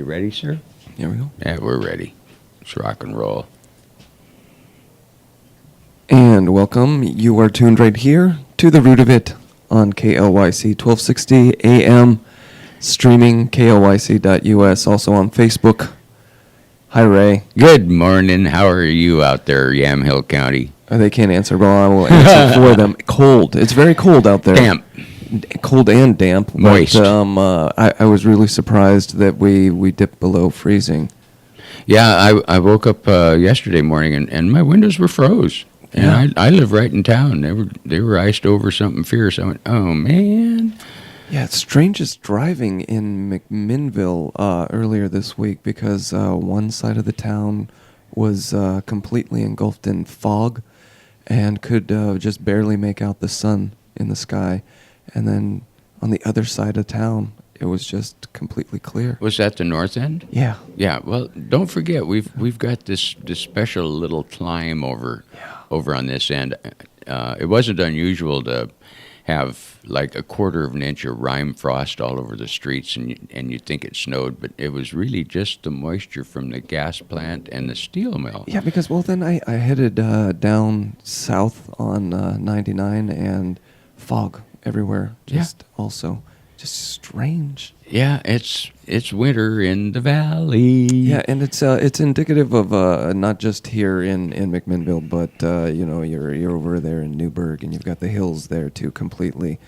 You ready, sir? Here we go. Yeah, we're ready. Let's rock and roll. And welcome. You are tuned right here to the root of it on KLYC 1260 AM, streaming KLYC.us, also on Facebook. Hi, Ray. Good morning. How are you out there, Yamhill County? They can't answer. Well, I will answer for them. Cold. It's very cold out there. Damp. Cold and damp. Moist. But, I was really surprised that we dipped below freezing. Yeah, I woke up yesterday morning and my windows were froze. And Yeah. I live right in town. They were iced over something fierce. I went, oh man. Yeah, it's strangest driving in McMinnville earlier this week because one side of the town was completely engulfed in fog and could just barely make out the sun in the sky. And then on the other side of town, it was just completely clear. Was that the north end? Yeah. Yeah. Well, don't forget we've got this special little climb over on this end. It wasn't unusual to have like a quarter of an inch of rime frost all over the streets, and you'd think it snowed, but it was really just the moisture from the gas plant and the steel mill. Yeah, because, well, then I headed down south on 99 and fog everywhere. Just strange. Yeah, it's winter in the valley. Yeah, and it's indicative of not just here in McMinnville, but you're over there in Newburgh, and you've got the hills there too. Completely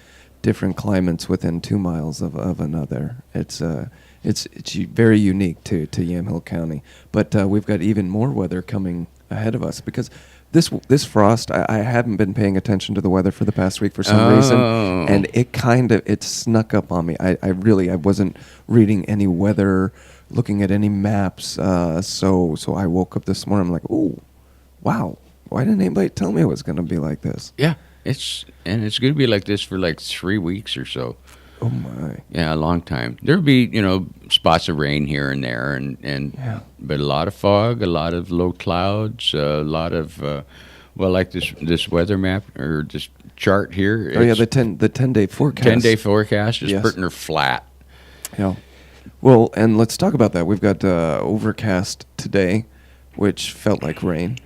different climates within 2 miles of another. It's very unique to Yamhill County. But we've got even more weather coming ahead of us because this frost, I haven't been paying attention to the weather for the past week for some reason, and it snuck up on me. I wasn't reading any weather, looking at any maps, so I woke up this morning, I'm like, oh, wow, why didn't anybody tell me it was going to be like this? Yeah, it's going to be like this for like 3 weeks or so. Oh my! Yeah, a long time. There'll be spots of rain here and there, but a lot of fog, a lot of low clouds, a lot of like this weather map or this chart here. Oh yeah, the 10-day forecast. 10-day forecast is pretty flat. Yeah. Well, and let's talk about that. We've got overcast today, which felt like rain.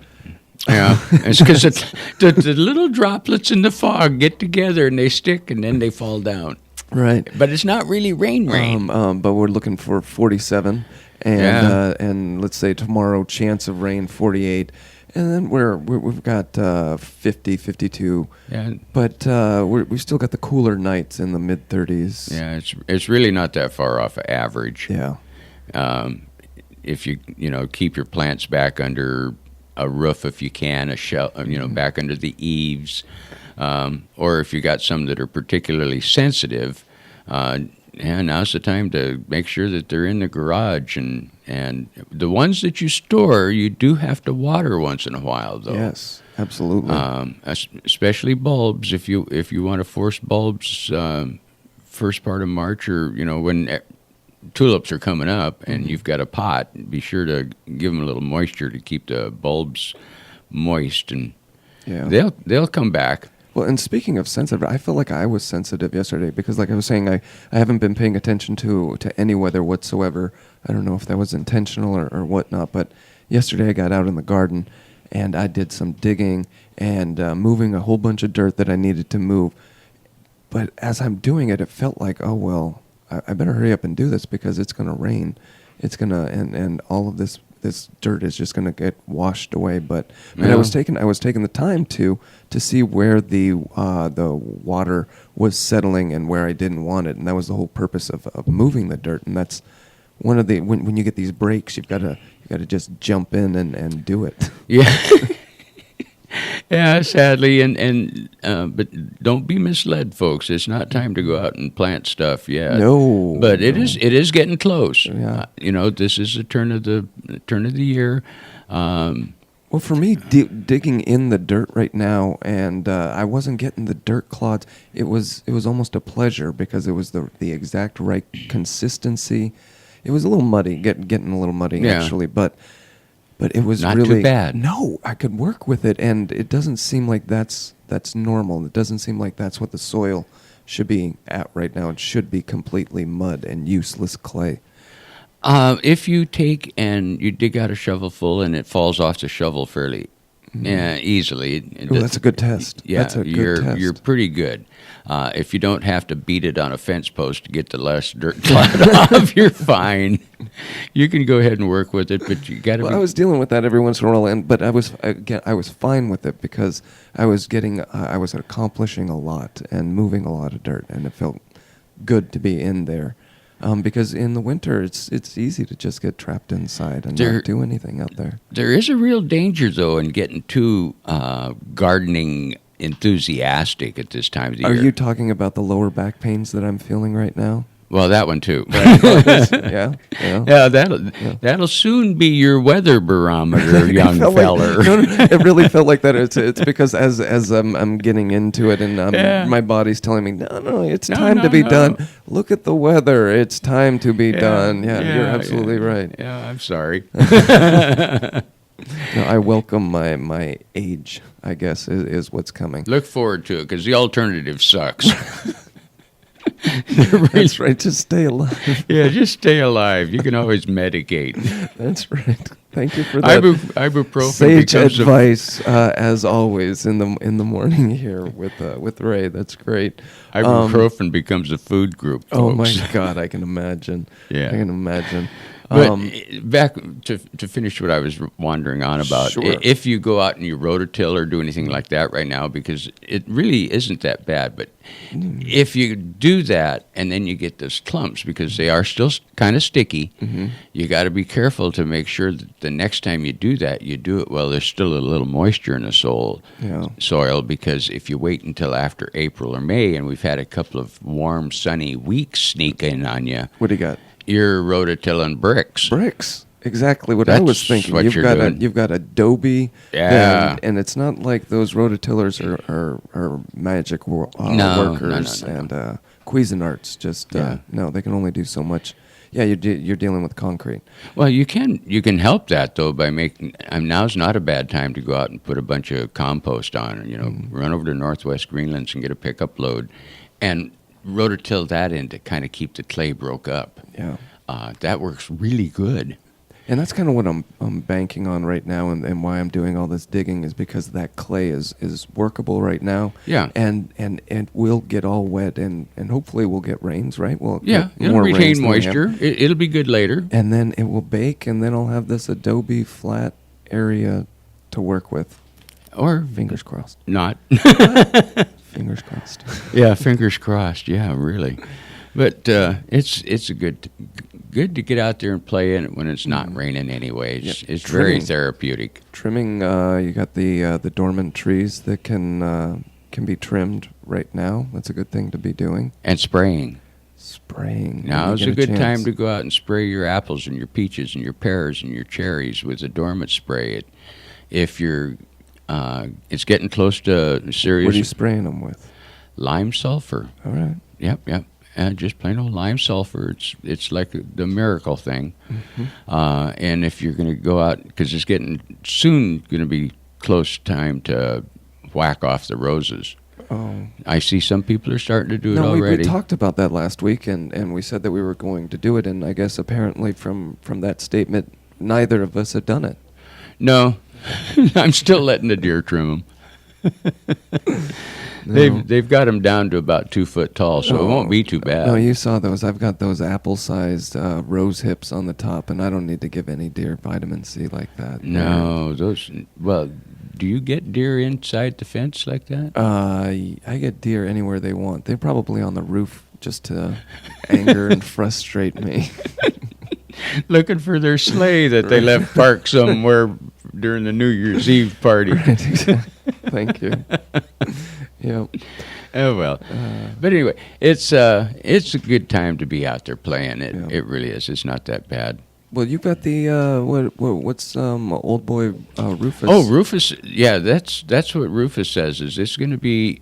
Yeah, it's because the little droplets in the fog get together and they stick and then they fall down. Right, but it's not really rain. But we're looking for 47, and let's say tomorrow chance of rain 48, and then we've got 50, 52. Yeah, but we still got the cooler nights in the mid 30s. Yeah, it's really not that far off of average. Yeah, if you keep your plants back under a roof if you can, a shell, back under the eaves. Or if you got some that are particularly sensitive, now's the time to make sure that they're in the garage. And the ones that you store, you do have to water once in a while, though. Yes, absolutely. Especially bulbs. If you want to force bulbs first part of March, or when tulips are coming up and you've got a pot, be sure to give them a little moisture to keep the bulbs moist, and they'll come back. Well, and speaking of sensitive, I feel like I was sensitive yesterday because, like I was saying, I haven't been paying attention to any weather whatsoever. I don't know if that was intentional or whatnot, but yesterday I got out in the garden and I did some digging and moving a whole bunch of dirt that I needed to move. But as I'm doing it, it felt like, oh, well, I better hurry up and do this because it's going to rain. It's going to, and all of this dirt is just going to get washed away. But I was taking the time to see where the water was settling and where I didn't want it, and that was the whole purpose of moving the dirt. And that's one of the when you get these breaks, you've got to just jump in and do it. Yeah. Yeah, sadly, and but don't be misled, folks. It's not time to go out and plant stuff yet. No, but it is getting close. Yeah. This is the turn of the year. Well, for me, digging in the dirt right now, and I wasn't getting the dirt clods. It was almost a pleasure because it was the exact right consistency. It was a little muddy, getting a little muddy actually, but it was not really too bad. No, I could work with it, and it doesn't seem like that's normal. It doesn't seem like that's what the soil should be at right now. It should be completely mud and useless clay. If you take and you dig out a shovel full and it falls off the shovel fairly easily. Ooh, that's a good test. Yeah, that's a good test. You're pretty good. If you don't have to beat it on a fence post to get the less dirt clod off, you're fine. You can go ahead and work with it, but you got to. Well, I was dealing with that every once in a while, but I was fine with it because I was accomplishing a lot and moving a lot of dirt, and it felt good to be in there. Because in the winter, it's easy to just get trapped inside and not do anything out there. There is a real danger, though, in getting too gardening enthusiastic at this time of the year. Are you talking about the lower back pains that I'm feeling right now? Well, that one too. Yeah. That'll soon be your weather barometer, young feller. No, it really felt like that. It's because as I'm getting into it and my body's telling me, no, it's time to be done. Look at the weather. It's time to be done. Yeah, you're absolutely right. Yeah, I'm sorry. No, I welcome my age, I guess, is what's coming. Look forward to it, because the alternative sucks. That's right, just stay alive. Yeah, just stay alive. You can always medicate. That's right. Thank you for that. Ibuprofen sage advice, as always, in the morning here with Ray. That's great. Ibuprofen becomes a food group, folks. Oh, my God, I can imagine. Yeah. I can imagine. But back to finish what I was wandering on about, Sure. If you go out and you rototill or do anything like that right now, because it really isn't that bad, but if you do that and then you get those clumps, because they are still kind of sticky, you got to be careful to make sure that the next time you do that, you do it while there's still a little moisture in the soil, because if you wait until after April or May, and we've had a couple of warm, sunny weeks sneak in on you. What do you got? You're rototilling bricks. Bricks. Exactly what I was thinking. You've got Adobe. Yeah. And it's not like those rototillers are magic workers and Cuisinarts. Just no, they can only do so much. Yeah, you're dealing with concrete. Well, you can help that though by making. Now's not a bad time to go out and put a bunch of compost on. Run over to Northwest Greenlands and get a pickup load, and rototill that in to kind of keep the clay broke up. Yeah, that works really good. And that's kind of what I'm banking on right now, and why I'm doing all this digging is because that clay is workable right now. Yeah, and it will get all wet, and hopefully we'll get rains, right? It'll retain moisture. It'll be good later, and then it will bake, and then I'll have this Adobe flat area to work with. Or fingers crossed. Not. Fingers crossed. Yeah, fingers crossed. Yeah, really. But it's a good to get out there and play in it when it's not raining anyway. It's very therapeutic. Trimming, you got the dormant trees that can be trimmed right now. That's a good thing to be doing. And spraying. Now is a good time to go out and spray your apples and your peaches and your pears and your cherries with a dormant spray. If you're it's getting close to serious. What are you spraying them with? Lime sulfur. All right. Yep. Just plain old lime sulfur. It's like the miracle thing. And if you're going to go out, because it's getting soon going to be close time to whack off the roses. Oh. I see some people are starting to do it already. We talked about that last week, and we said that we were going to do it, and I guess apparently from that statement, neither of us had done it. No. I'm still letting the deer trim them. They've got them down to about 2 foot tall, so it won't be too bad. No, you saw those. I've got those apple-sized rose hips on the top, and I don't need to give any deer vitamin C like that. No, those. Well, do you get deer inside the fence like that? I get deer anywhere they want. They're probably on the roof just to anger and frustrate me. Looking for their sleigh that they left parked somewhere during the New Year's Eve party. Right, exactly. Thank you. Yep. Oh well, but anyway, it's a good time to be out there playing. It really is. It's not that bad. Well, you've got the what's old boy Rufus? Oh, Rufus. Yeah, that's what Rufus says. Is it's going to be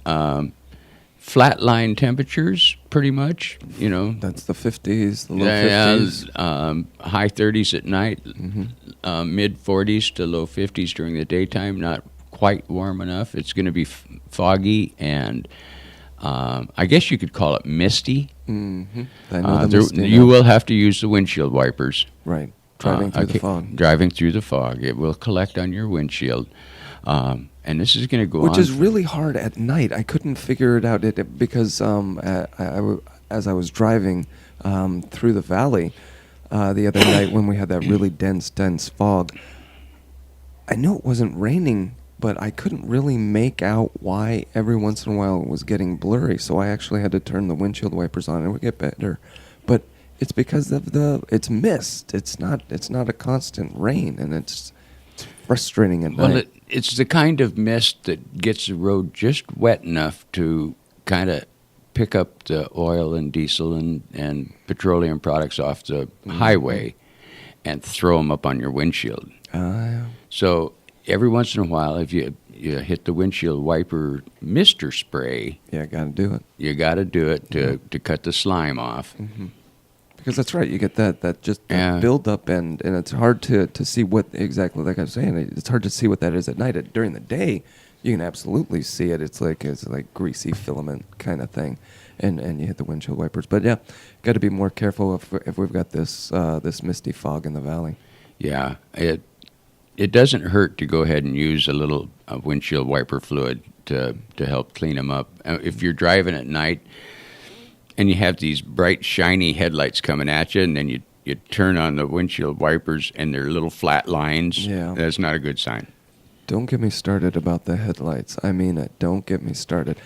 flatline temperatures, pretty much. That's the 50s, the low 50s. High 30s at night, mid 40s to low 50s during the daytime. Not quite warm enough. It's going to be foggy and I guess you could call it misty. Mm-hmm. I know You will have to use the windshield wipers. Right. Driving through the fog. Driving through the fog. It will collect on your windshield. And this is going to go on. Which is really hard at night. I couldn't figure it out because as I was driving through the valley the other night when we had that really dense fog, I knew it wasn't raining, but I couldn't really make out why every once in a while it was getting blurry. So I actually had to turn the windshield wipers on and it would get better. But it's because of it's mist. It's not a constant rain, and it's frustrating at night. Well, it's the kind of mist that gets the road just wet enough to kind of pick up the oil and diesel and petroleum products off the highway and throw them up on your windshield. So every once in a while, if you hit the windshield wiper mister spray, got to do it. You got to do it to cut the slime off. Mm-hmm. Because that's right, you get that build up, and it's hard to see what exactly, like I was saying, it's hard to see what that is at night. During the day, you can absolutely see it. It's like greasy filament kind of thing, and you hit the windshield wipers. But yeah, got to be more careful if we've got this misty fog in the valley. Yeah, it doesn't hurt to go ahead and use a little windshield wiper fluid to help clean them up. If you're driving at night and you have these bright, shiny headlights coming at you, and then you turn on the windshield wipers and they're little flat lines, that's not a good sign. Don't get me started about the headlights. I mean it. Don't get me started.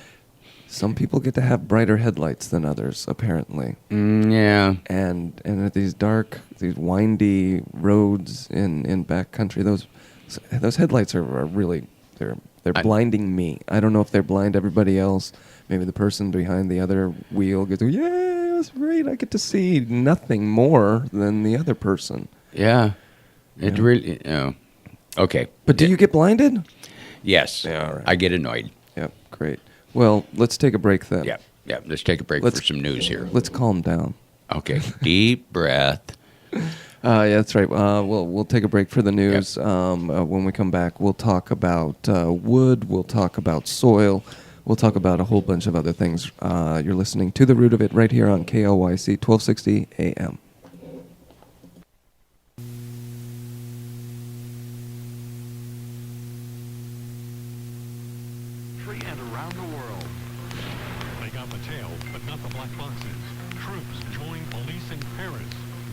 Some people get to have brighter headlights than others, apparently. Yeah. And at these dark, these windy roads in backcountry, those headlights are really, they're blinding me. I don't know if they're blind everybody else. Maybe the person behind the other wheel gets, yeah, that's great. I get to see nothing more than the other person. Yeah. Really, okay. But do you get blinded? Yes. Yeah, all right. I get annoyed. Yep, great. Well, let's take a break then. Yeah. Let's take a break for some news here. Let's calm down. Okay. Deep breath. That's right. We'll take a break for the news. Yep. When we come back, we'll talk about wood. We'll talk about soil. We'll talk about a whole bunch of other things. You're listening to The Root of It right here on KLYC 1260 AM. Free and around the world. They got the tail, but not the black boxes. Troops join police in Paris.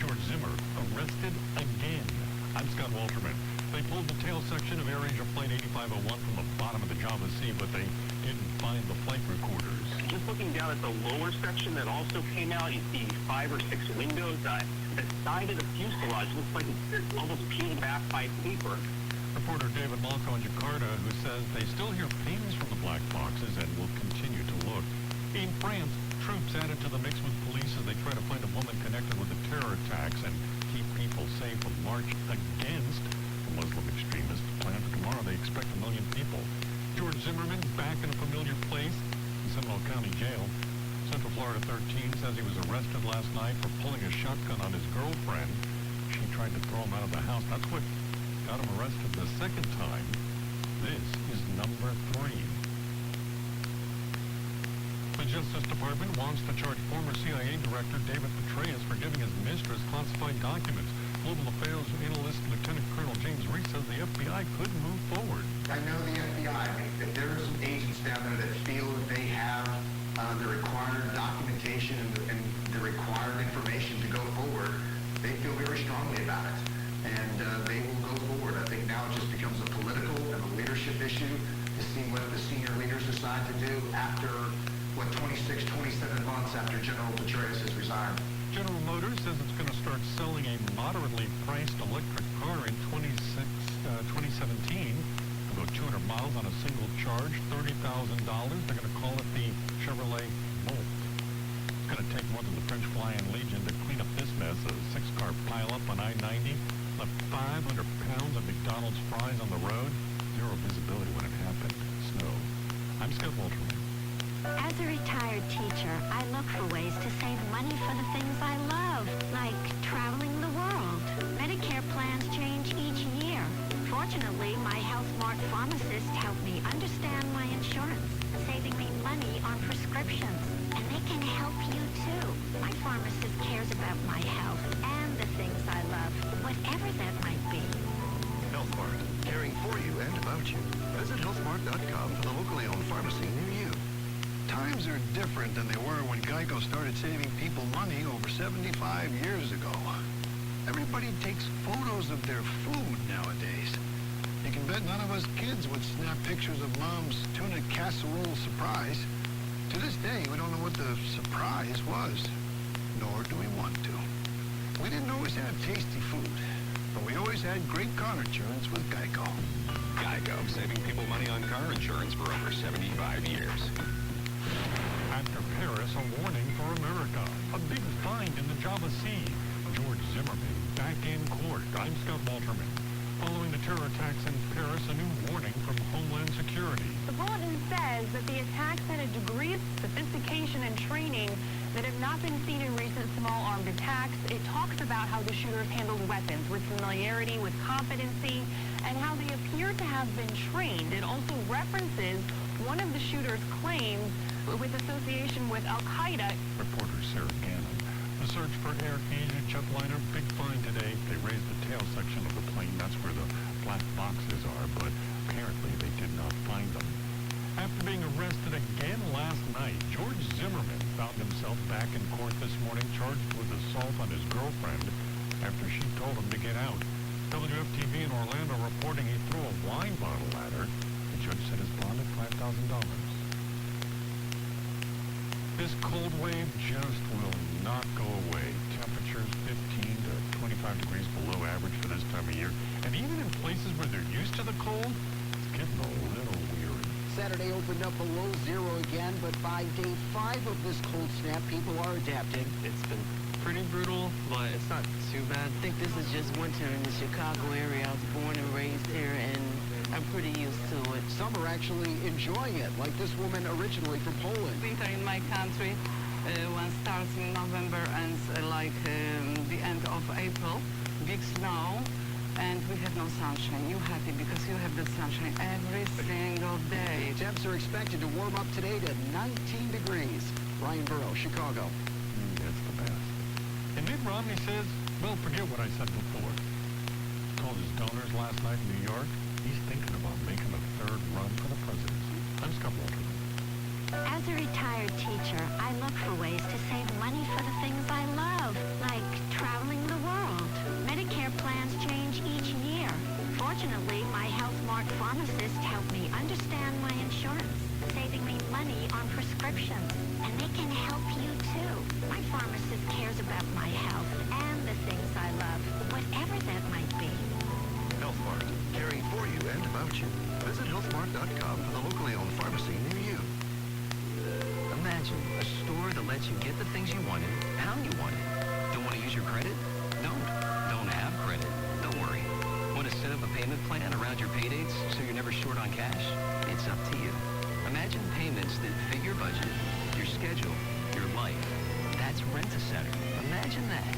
George Zimmer arrested again. I'm Scott Walterman. They pulled the tail section of Air Asia Flight 8501 from the bottom of the Java Sea, but they didn't find the flight recorders. Just looking down at the lower section that also came out, you see 5 or 6 windows. The side of the fuselage looks like it's almost peeled back by paper. Reporter David Malco in Jakarta, who says they still hear pings from the black boxes and will continue to look. In France, troops added to the mix with police as they try to find a woman connected with the terror attacks and keep people safe. A march against the Muslim extremists planned for tomorrow. They expect 1 million people. George Zimmerman back in a familiar place in Seminole County Jail. Central Florida 13 says he was arrested last night for pulling a shotgun on his girlfriend. She tried to throw him out of the house. That's what got him arrested the second time. This is number 3. The Justice Department wants to charge former CIA Director David Petraeus for giving his mistress classified documents. Global Affairs Analyst Lieutenant Colonel James Reese says the FBI could move forward. I know the FBI, if there are some agents down there that feel that they have the required documentation and the required information to go forward, they feel very strongly about it. And they will go forward. I think now it just becomes a political and a leadership issue to see what the senior leaders decide to do after, 26, 27 months after General Petraeus has resigned. General Motors says it's going to start selling a moderately priced electric car in 2017. It'll go 200 miles on a single charge, $30,000. They're going to call it the Chevrolet Bolt. It's going to take more than the French Flying Legion to clean up this mess. A 6-car pileup on I-90 left 500 pounds of McDonald's fries on the road. Zero visibility when it happened. Snow. I'm Scott Walterman. As a retired teacher, I look for ways to save money for the things I love, like traveling the world. Medicare plans change each year. Fortunately, my HealthMart pharmacist helped me understand my insurance, saving me money on prescriptions. And they can help you too. My pharmacist cares about my health and the things I love, whatever that might be. HealthMart, caring for you and about you. Visit healthmart.com for the locally owned pharmacy near you. Times are different than they were when Geico started saving people money over 75 years ago. Everybody takes photos of their food nowadays. You can bet none of us kids would snap pictures of Mom's tuna casserole surprise. To this day, we don't know what the surprise was, nor do we want to. We didn't always have tasty food, but we always had great car insurance with Geico. Geico, saving people money on car insurance for over 75 years. After Paris, a warning for America. A big find in the Java Sea. George Zimmerman back in court. I'm Scott Walterman. Following the terror attacks in Paris, a new warning from Homeland Security. The bulletin says that the attacks had a degree of sophistication and training that have not been seen in recent small armed attacks. It talks about how the shooters handled weapons with familiarity, with competency, and how they appear to have been trained. It also references one of the shooters' claims with association with Al-Qaeda. Reporter Sarah Gannon. The search for Air Asia jetliner, big find today. They raised the tail section of the plane. That's where the black boxes are, but apparently they did not find them. After being arrested again last night, George Zimmerman found himself back in court this morning, charged with assault on his girlfriend after she told him to get out. WFTV in Orlando reporting he threw a wine bottle at her. The judge set his bond at $5,000. This cold wave just will not go away. Temperatures 15 to 25 degrees below average for this time of year. And even in places where they're used to the cold, it's getting a little weary. Saturday opened up below zero again, but by day 5 of this cold snap, people are adapting. It's been pretty brutal, but it's not too bad. I think this is just winter in the Chicago area. I was born and raised here, and I'm pretty used to it. Some are actually enjoying it, like this woman originally from Poland. Winter in my country, one starts in November and the end of April. Big snow, and we have no sunshine. You're happy because you have the sunshine every single day. Temps are expected to warm up today to 19 degrees. Brian Burrow, Chicago. That's the best. And Mitt Romney says, well, forget what I said before. Told his donors last night in New York, he's thinking about making a third run for the presidency. I'm Scott Walterman. As a retired teacher, I look for ways to save money for the things I love, like traveling the world. Medicare plans change each year. Fortunately, my HealthMart pharmacist helped me understand my insurance, saving me money on prescriptions. And they can help you too. My pharmacist cares about my health and the things I love, whatever that might be. HealthMart, caring for you and about you. Visit healthmart.com for the locally owned pharmacy near you. Imagine a store that lets you get the things you wanted, how you want it. Don't want to use your credit? Don't have credit? Don't worry. Want to set up a payment plan around your pay dates so you're never short on cash? It's up to you. Imagine payments that fit your budget, your schedule, your life. That's Rent-A-Center. Imagine that.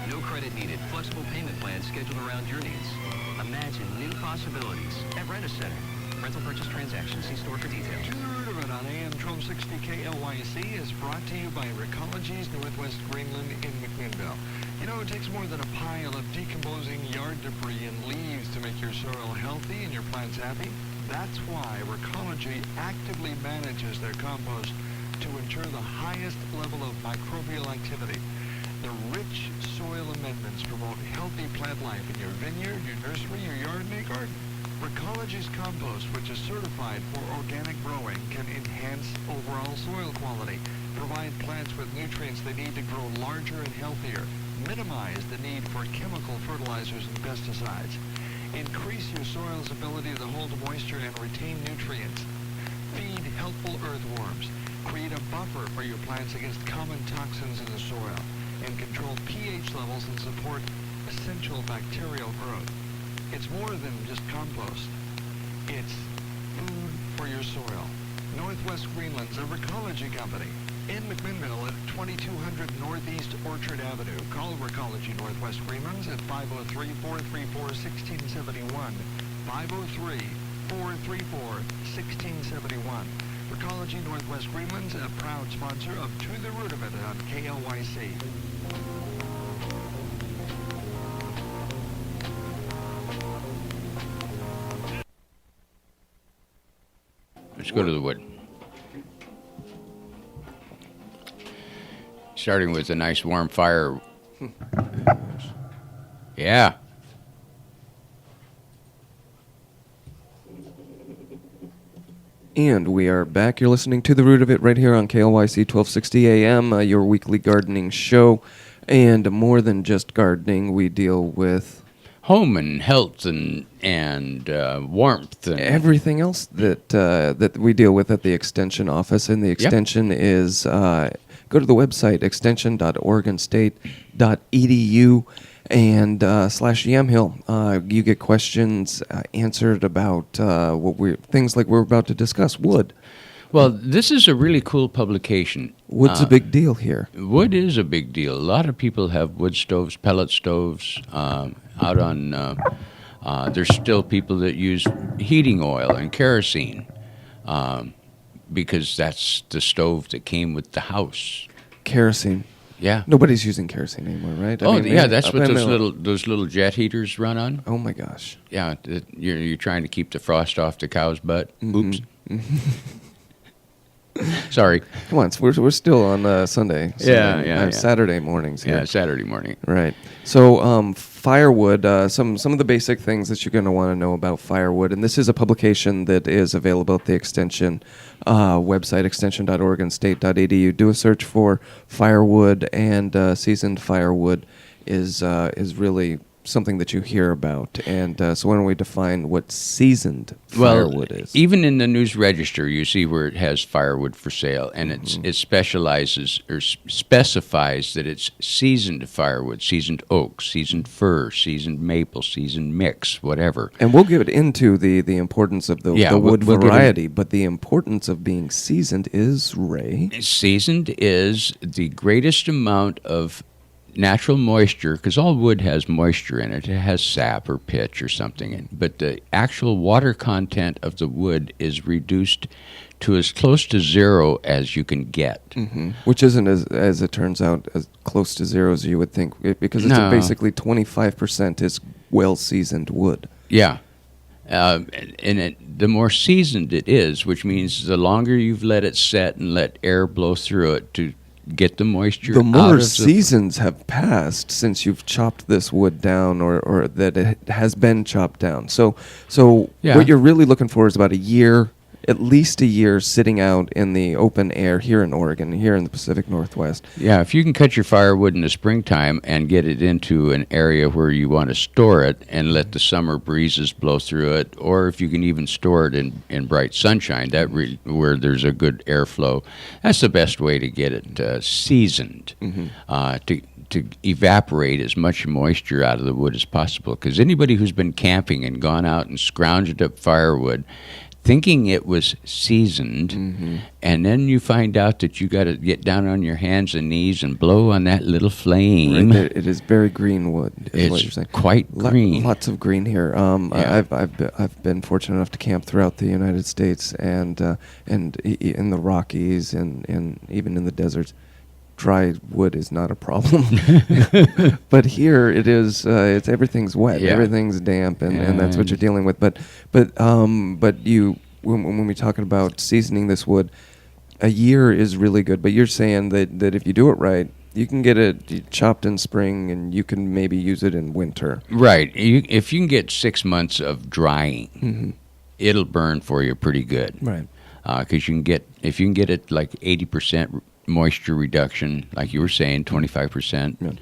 No credit needed. Flexible payment plans scheduled around your needs. Imagine new possibilities at Rent-A-Center. Rental purchase transactions. See store for details. To the root of it on AM 1260 KLYC is brought to you by Recology's Northwest Greenland in McMinnville. You know, it takes more than a pile of decomposing yard debris and leaves to make your soil healthy and your plants happy. That's why Recology actively manages their compost to ensure the highest level of microbial activity. The rich soil amendments promote healthy plant life in your vineyard, your nursery, your yard, and your garden. Recology's compost, which is certified for organic growing, can enhance overall soil quality, provide plants with nutrients they need to grow larger and healthier, minimize the need for chemical fertilizers and pesticides, increase your soil's ability to hold moisture and retain nutrients, feed helpful earthworms, create a buffer for your plants against common toxins in the soil, and control pH levels and support essential bacterial growth. It's more than just compost. It's food for your soil. Northwest Greenland's a Recology company. In McMinnville at 2200 Northeast Orchard Avenue. Call Recology Northwest Greenlands at 503-434-1671. 503-434-1671. Ecology Northwest Greenland, a proud sponsor of To the Root of It on KLYC. Let's go to the wood. Starting with a nice warm fire. Yeah. And we are back. You're listening to The Root of It right here on KLYC 1260 AM, your weekly gardening show. And more than just gardening, we deal with home and health and warmth and everything else that we deal with at the Extension office. And the Extension is go to the website extension.oregonstate.edu and /Yamhill. You get questions answered about things like we're about to discuss. Wood. Well, this is a really cool publication. Wood's a big deal here. Wood is a big deal. A lot of people have wood stoves, pellet stoves out on. There's still people that use heating oil and kerosene because that's the stove that came with the house. Kerosene. Yeah. Nobody's using kerosene anymore, right? That's what those little jet heaters run on. Oh my gosh. Yeah, you're trying to keep the frost off the cow's butt. Oops. Sorry. Come on, we're still on Sunday. Yeah. Saturday mornings here. Yeah, Saturday morning. Right. So firewood, some of the basic things that you're going to want to know about firewood, and this is a publication that is available at the Extension website, extension.oregonstate.edu. Do a search for firewood, and seasoned firewood is really something that you hear about. And so why don't we define what seasoned firewood is? Even in the News Register, you see where it has firewood for sale, and it specializes or specifies that it's seasoned firewood, seasoned oak, seasoned fir, seasoned maple, seasoned mix, whatever. And we'll get into the importance of the wood variety, but the importance of being seasoned is, Ray? Seasoned is the greatest amount of natural moisture, because all wood has moisture in it. It has sap or pitch or something, but the actual water content of the wood is reduced to as close to zero as you can get. Mm-hmm. Which isn't, as it turns out, as close to zero as you would think, because it's basically 25% is well-seasoned wood. Yeah. The more seasoned it is, which means the longer you've let it set and let air blow through it to get the moisture the more out of seasons have passed since you've chopped this wood down or that it has been chopped down. So what you're really looking for is about a year, at least a year, sitting out in the open air here in Oregon, here in the Pacific Northwest. Yeah, if you can cut your firewood in the springtime and get it into an area where you want to store it and let the summer breezes blow through it, or if you can even store it in bright sunshine, where there's a good airflow, that's the best way to get it seasoned, to evaporate as much moisture out of the wood as possible. Because anybody who's been camping and gone out and scrounged up firewood thinking it was seasoned, and then you find out that you got to get down on your hands and knees and blow on that little flame. Right. It is very green wood, is what you're saying. Quite green. Lots of green here. I've been fortunate enough to camp throughout the United States and in the Rockies and even in the deserts. Dry wood is not a problem, but here it is. It's everything's wet, everything's damp, and that's what you're dealing with. But you when we're talking about seasoning this wood, a year is really good. But you're saying that if you do it right, you can get it chopped in spring, and you can maybe use it in winter. Right. If you can get 6 months of drying, it'll burn for you pretty good. Right. Because if you can get it like 80% moisture reduction, like you were saying, 25%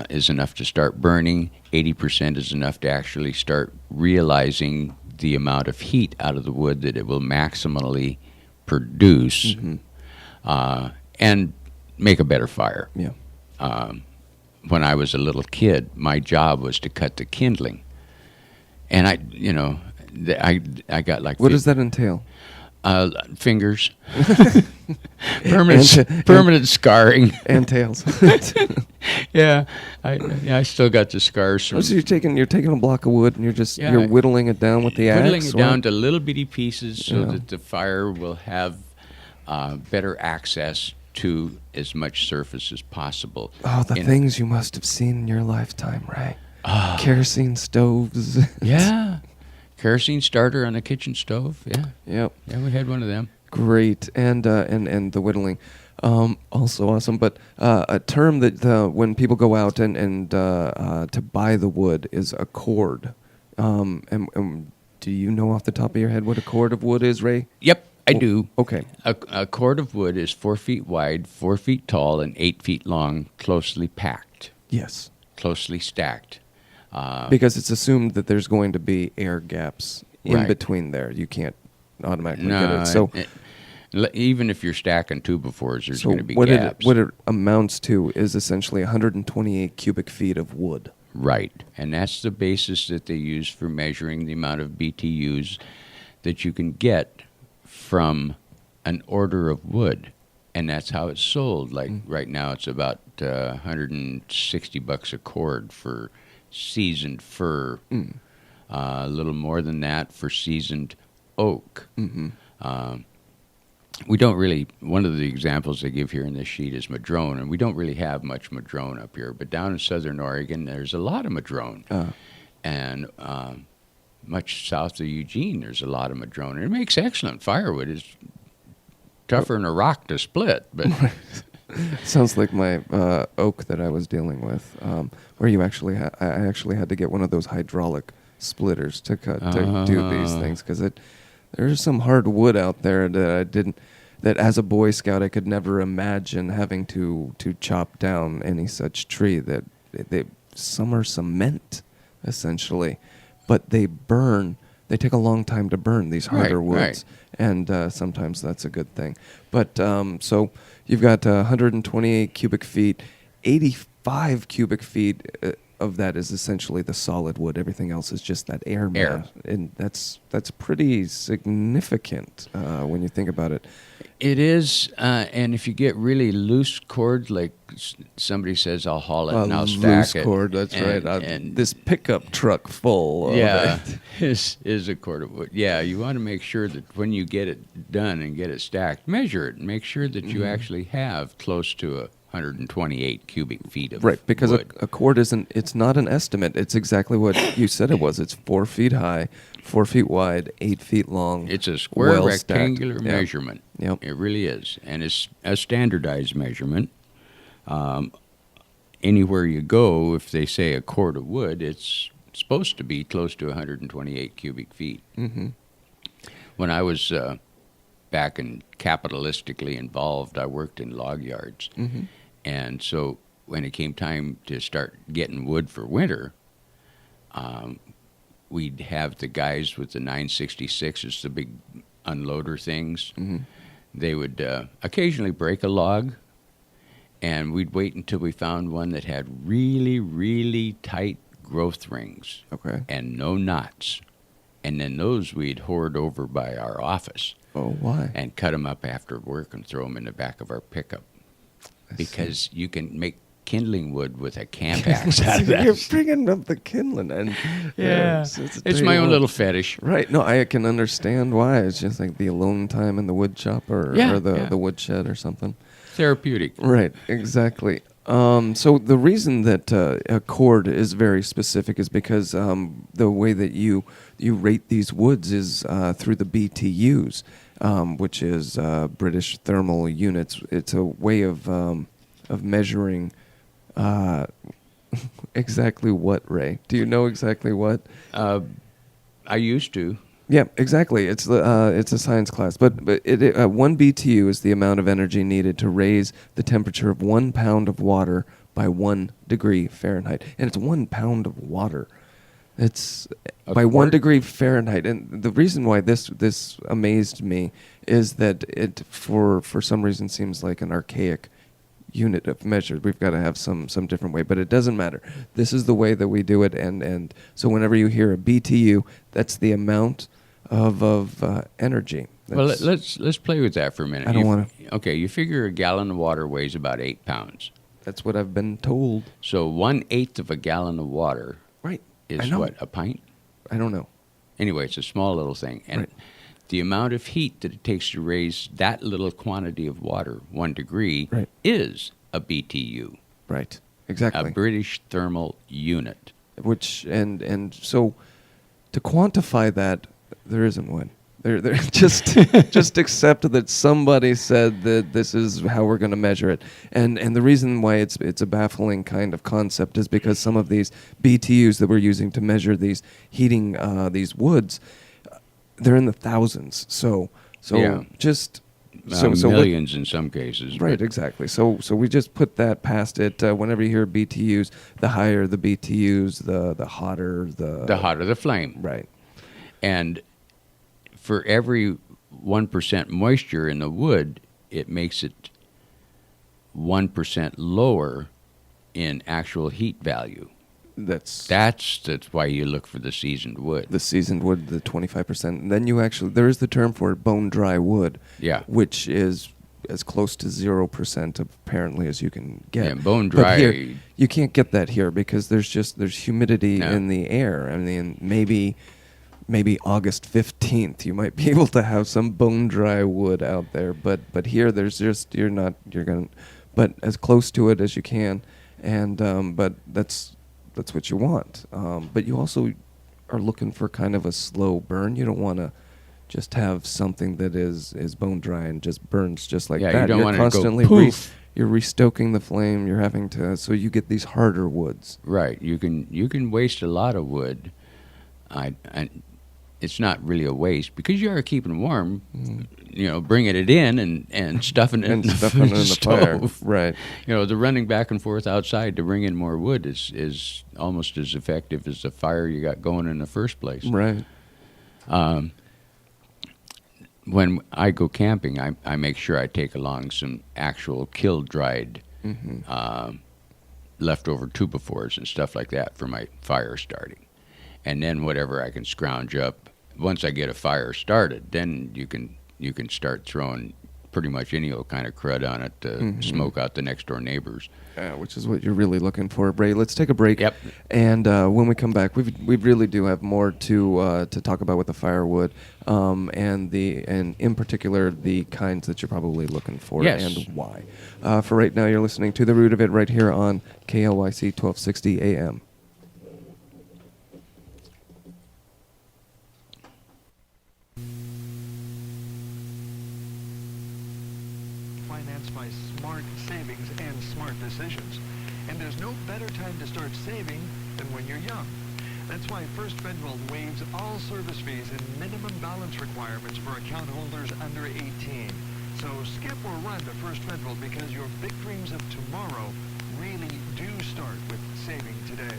is enough to start burning. 80% is enough to actually start realizing the amount of heat out of the wood that it will maximally produce and make a better fire. Yeah. When I was a little kid, my job was to cut the kindling, and I got like. What does that entail? Fingers, permanent scarring, and tails. Yeah, I still got the scars from So you're taking a block of wood and Yeah, you're whittling it down with the axe. whittling it or- down to little bitty pieces so Yeah. that the fire will have better access to as much surface as possible. Oh, the In- things you must have seen in your lifetime, Ray. Kerosene stoves. Yeah, kerosene starter on the kitchen stove. Yeah, Yep. yeah, we had one of them. Great, and the whittling, also awesome. But a term that when people go out and to buy the wood is a cord. And do you know off the top of your head what a cord of wood is, Ray? Yep, I do. Okay. A cord of wood is 4 feet wide, 4 feet tall, and 8 feet long, closely packed, Yes. closely stacked. Because it's assumed that there's going to be air gaps in Right. between there. You can't automatically get No, it. So, even if you're stacking 2x4s, there's so going to be what gaps. what it amounts to is essentially 128 cubic feet of wood. Right, and that's the basis that they use for measuring the amount of BTUs that you can get from an order of wood, and that's how it's sold. Like right now, it's about $160 a cord for seasoned fir, a little more than that for seasoned oak. We don't really, one of the examples they give here in this sheet is madrone, and we don't really have much madrone up here, but down in southern Oregon, there's a lot of madrone. And much south of Eugene, there's a lot of madrone. And it makes excellent firewood. It's tougher than a rock to split, but... Sounds like my oak that I was dealing with, where you actually I actually had to get one of those hydraulic splitters to do these things, because there's some hard wood out there that as a Boy Scout I could never imagine having to chop down any such tree. That some are cement essentially, but they burn. They take a long time to burn, these harder woods, and sometimes that's a good thing. But so you've got 128 cubic feet, 85 cubic feet of that is essentially the solid wood. Everything else is just that air mass, and that's pretty significant when you think about it. It is, and if you get really loose cord, like somebody says, I'll haul it and I'll stack loose cord, that's and, right. And this pickup truck full. is a cord of wood. Yeah, you want to make sure that when you get it done and get it stacked, measure it and make sure that you actually have close to 128 cubic feet of right, because wood. a cord it's not an estimate. It's exactly what you said it was. It's 4 feet high, 4 feet wide, 8 feet long. It's a square well-stacked. rectangular Yep. measurement. Yep. It really is. And it's a standardized measurement. Anywhere you go, if they say a cord of wood, it's supposed to be close to 128 cubic feet. Mm-hmm. When I was back and capitalistically involved, I worked in log yards. Mm-hmm. And so when it came time to start getting wood for winter, we'd have the guys with the 966s, the big unloader things. Mm-hmm. They would occasionally break a log, and we'd wait until we found one that had really, really tight growth rings. Okay. And no knots. And then those we'd hoard over by our office. Oh, why? And cut them up after work and throw them in the back of our pickup. Because you can make kindling wood with a camp axe out of that. You're bringing up the kindling, and It's my own little fetish. Right? No, I can understand why. It's just like the alone time in the wood shop or the wood shed or something. Therapeutic. Right? Exactly. So the reason that a cord is very specific is because the way that you rate these woods is through the BTUs, which is British thermal units. It's a way of measuring exactly what, Ray? Do you know exactly what? I used to. Yeah, exactly. It's a science class, but 1 BTU is the amount of energy needed to raise the temperature of 1 pound of water by 1 degree Fahrenheit, and it's 1 pound of water. It's by 1 degree Fahrenheit, and the reason why this amazed me is that it for some reason seems like an archaic unit of measure. We've got to have some different way, but it doesn't matter. This is the way that we do it, and so whenever you hear a BTU, that's the amount of energy. Well, let's play with that for a minute. I don't want to. Okay, you figure a gallon of water weighs about 8 pounds. That's what I've been told. So 1/8 of a gallon of water Right. I is know. what, a pint? I don't know. Anyway, it's a small little thing. And Right. the amount of heat that it takes to raise that little quantity of water, 1 degree, Right. is a BTU, Right. a Exactly. British thermal unit. Which and so to quantify that, there isn't one. There just accept that somebody said that this is how we're going to measure it. And the reason why it's a baffling kind of concept is because some of these BTUs that we're using to measure these heating these woods, they're in the thousands. So Yeah. just Millions in some cases. Right, but- exactly. So we just put that past it. Whenever you hear BTUs, the higher the BTUs, the hotter The hotter the flame. Right. And for every 1% moisture in the wood, it makes it 1% lower in actual heat value. That's why you look for the seasoned wood. the seasoned wood, the 25%. And then you actually, there is the term for it, bone dry wood. Yeah. Which is as close to 0% apparently as you can get. Yeah, bone But dry. here, you can't get that here because there's humidity No. in the air. I mean, maybe August 15th you might be able to have some bone dry wood out there, but here there's just but as close to it as you can, and but that's what you want. But you also are looking for kind of a slow burn. You don't want to just have something that is bone dry and just burns just like Yeah, that. you don't You're want it to go constantly poof. you're restoking the flame. You're having to, so you get these harder woods. Right. You can waste a lot of wood. It's not really a waste because you are keeping warm. Bringing it in and stuffing it And in the, stuffing it in the fire. stove. Right. The running back and forth outside to bring in more wood is almost as effective as the fire you got going in the first place. Right. When I go camping, I make sure I take along some actual kiln-dried leftover 2x4s and stuff like that for my fire starting. And then whatever I can scrounge up, once I get a fire started, then you can start throwing pretty much any old kind of crud on it to smoke out the next door neighbors. Which is what you're really looking for, Bray. Let's take a break. Yep. And when we come back, we really do have more to talk about with the firewood, and in particular the kinds that you're probably looking for Yes. and why. For right now, you're listening to The Root of It right here on KLYC 1260 AM. Financed by smart savings and smart decisions. And there's no better time to start saving than when you're young. That's why First Federal waives all service fees and minimum balance requirements for account holders under 18. So skip or run to First Federal because your big dreams of tomorrow really do start with saving today.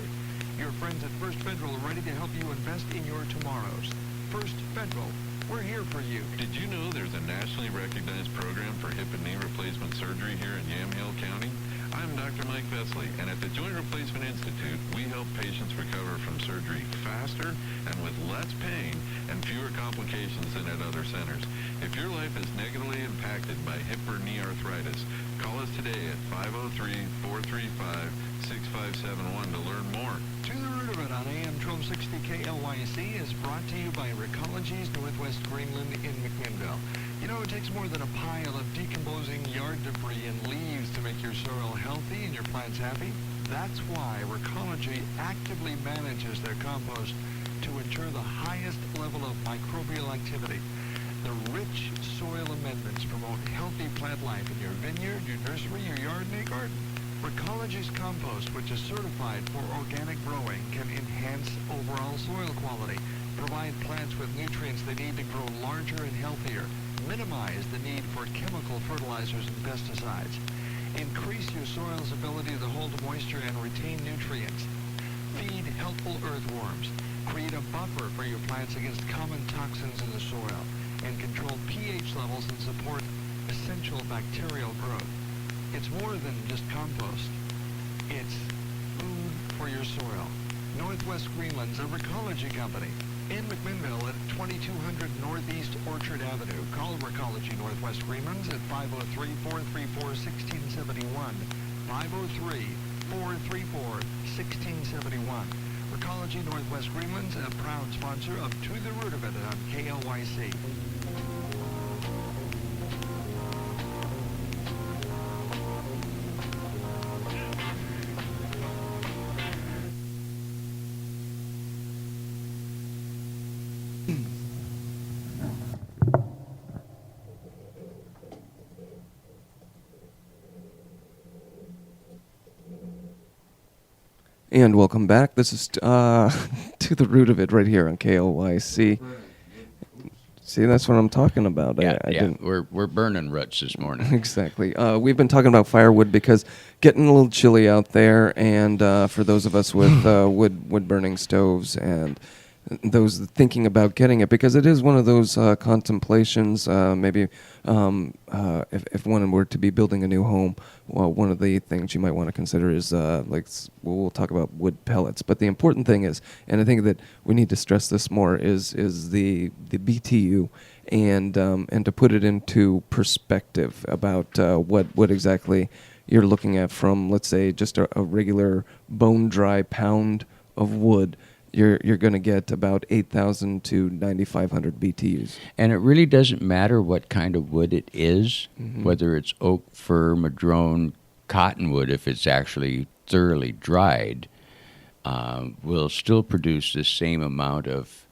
Your friends at First Federal are ready to help you invest in your tomorrows. First Federal, we're here for you. Did you know there's a nationally recognized program for hip and knee replacement surgery here in Yamhill County? I'm Dr. Mike Vesley, and at the Joint Replacement Institute, we help patients recover from surgery faster and with less pain and fewer complications than at other centers. If your life is negatively impacted by hip or knee arthritis, call us today at 503-435-6571 to learn more. To the Root of It on AM 1260 KLYC is brought to you by Recology's Northwest Greenland in McMinnville. You know, it takes more than a pile of decomposing yard debris and leaves to make your soil healthy and your plants happy. That's why Recology actively manages their compost to ensure the highest level of microbial activity. The rich soil amendments promote healthy plant life in your vineyard, your nursery, your yard, and your garden. Recology's compost, which is certified for organic growing, can enhance overall soil quality, provide plants with nutrients they need to grow larger and healthier, minimize the need for chemical fertilizers and pesticides, increase your soil's ability to hold moisture and retain nutrients, feed helpful earthworms, create a buffer for your plants against common toxins in the soil, and control pH levels and support essential bacterial growth. It's more than just compost. It's food for your soil. Northwest Greenland's a Recology company. In McMinnville at 2200 Northeast Orchard Avenue. Call Recology Northwest Greenlands at 503-434-1671. 503-434-1671. Recology Northwest Greenland's a proud sponsor of To the Root of It on KLYC. And welcome back. This is To the Root of It right here on KLYC. See, that's what I'm talking about. Yeah, I didn't. We're burning roots this morning. Exactly. We've been talking about firewood because getting a little chilly out there, and for those of us with wood burning stoves and those thinking about getting it, because it is one of those contemplations. Maybe if one were to be building a new home, well, one of the things you might want to consider is we'll talk about wood pellets. But the important thing is, and I think that we need to stress this more, is the BTU, and to put it into perspective about what exactly you're looking at from, let's say, just a regular bone dry pound of wood. You're going to get about 8,000 to 9,500 BTUs. And it really doesn't matter what kind of wood it is, whether it's oak, fir, madrone, cottonwood, if it's actually thoroughly dried, will still produce the same amount of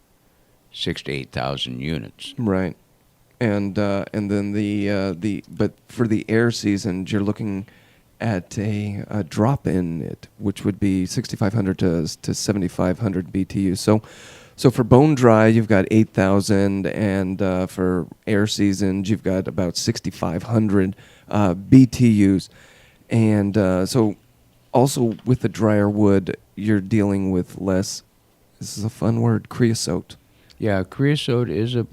6,000 to 8,000 units. Right. And then but for the air seasons, you're looking at a drop in it, which would be 6,500 to 7,500 BTU. So for bone dry, you've got 8,000, and for air seasons, you've got about 6,500 BTUs. And so also with the drier wood, you're dealing with less. This is a fun word, creosote. Yeah, creosote is a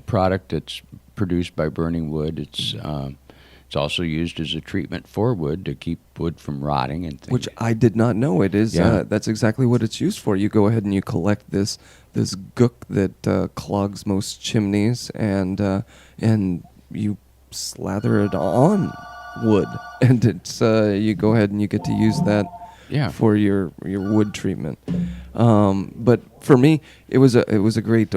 product that's produced by burning wood. It's also used as a treatment for wood to keep wood from rotting and things. Which I did not know. It is. Yeah. That's exactly what it's used for. You go ahead and you collect this gook that clogs most chimneys, and you slather it on wood, and it's you go ahead and you get to use that. Yeah. For your wood treatment. But for me, it was a great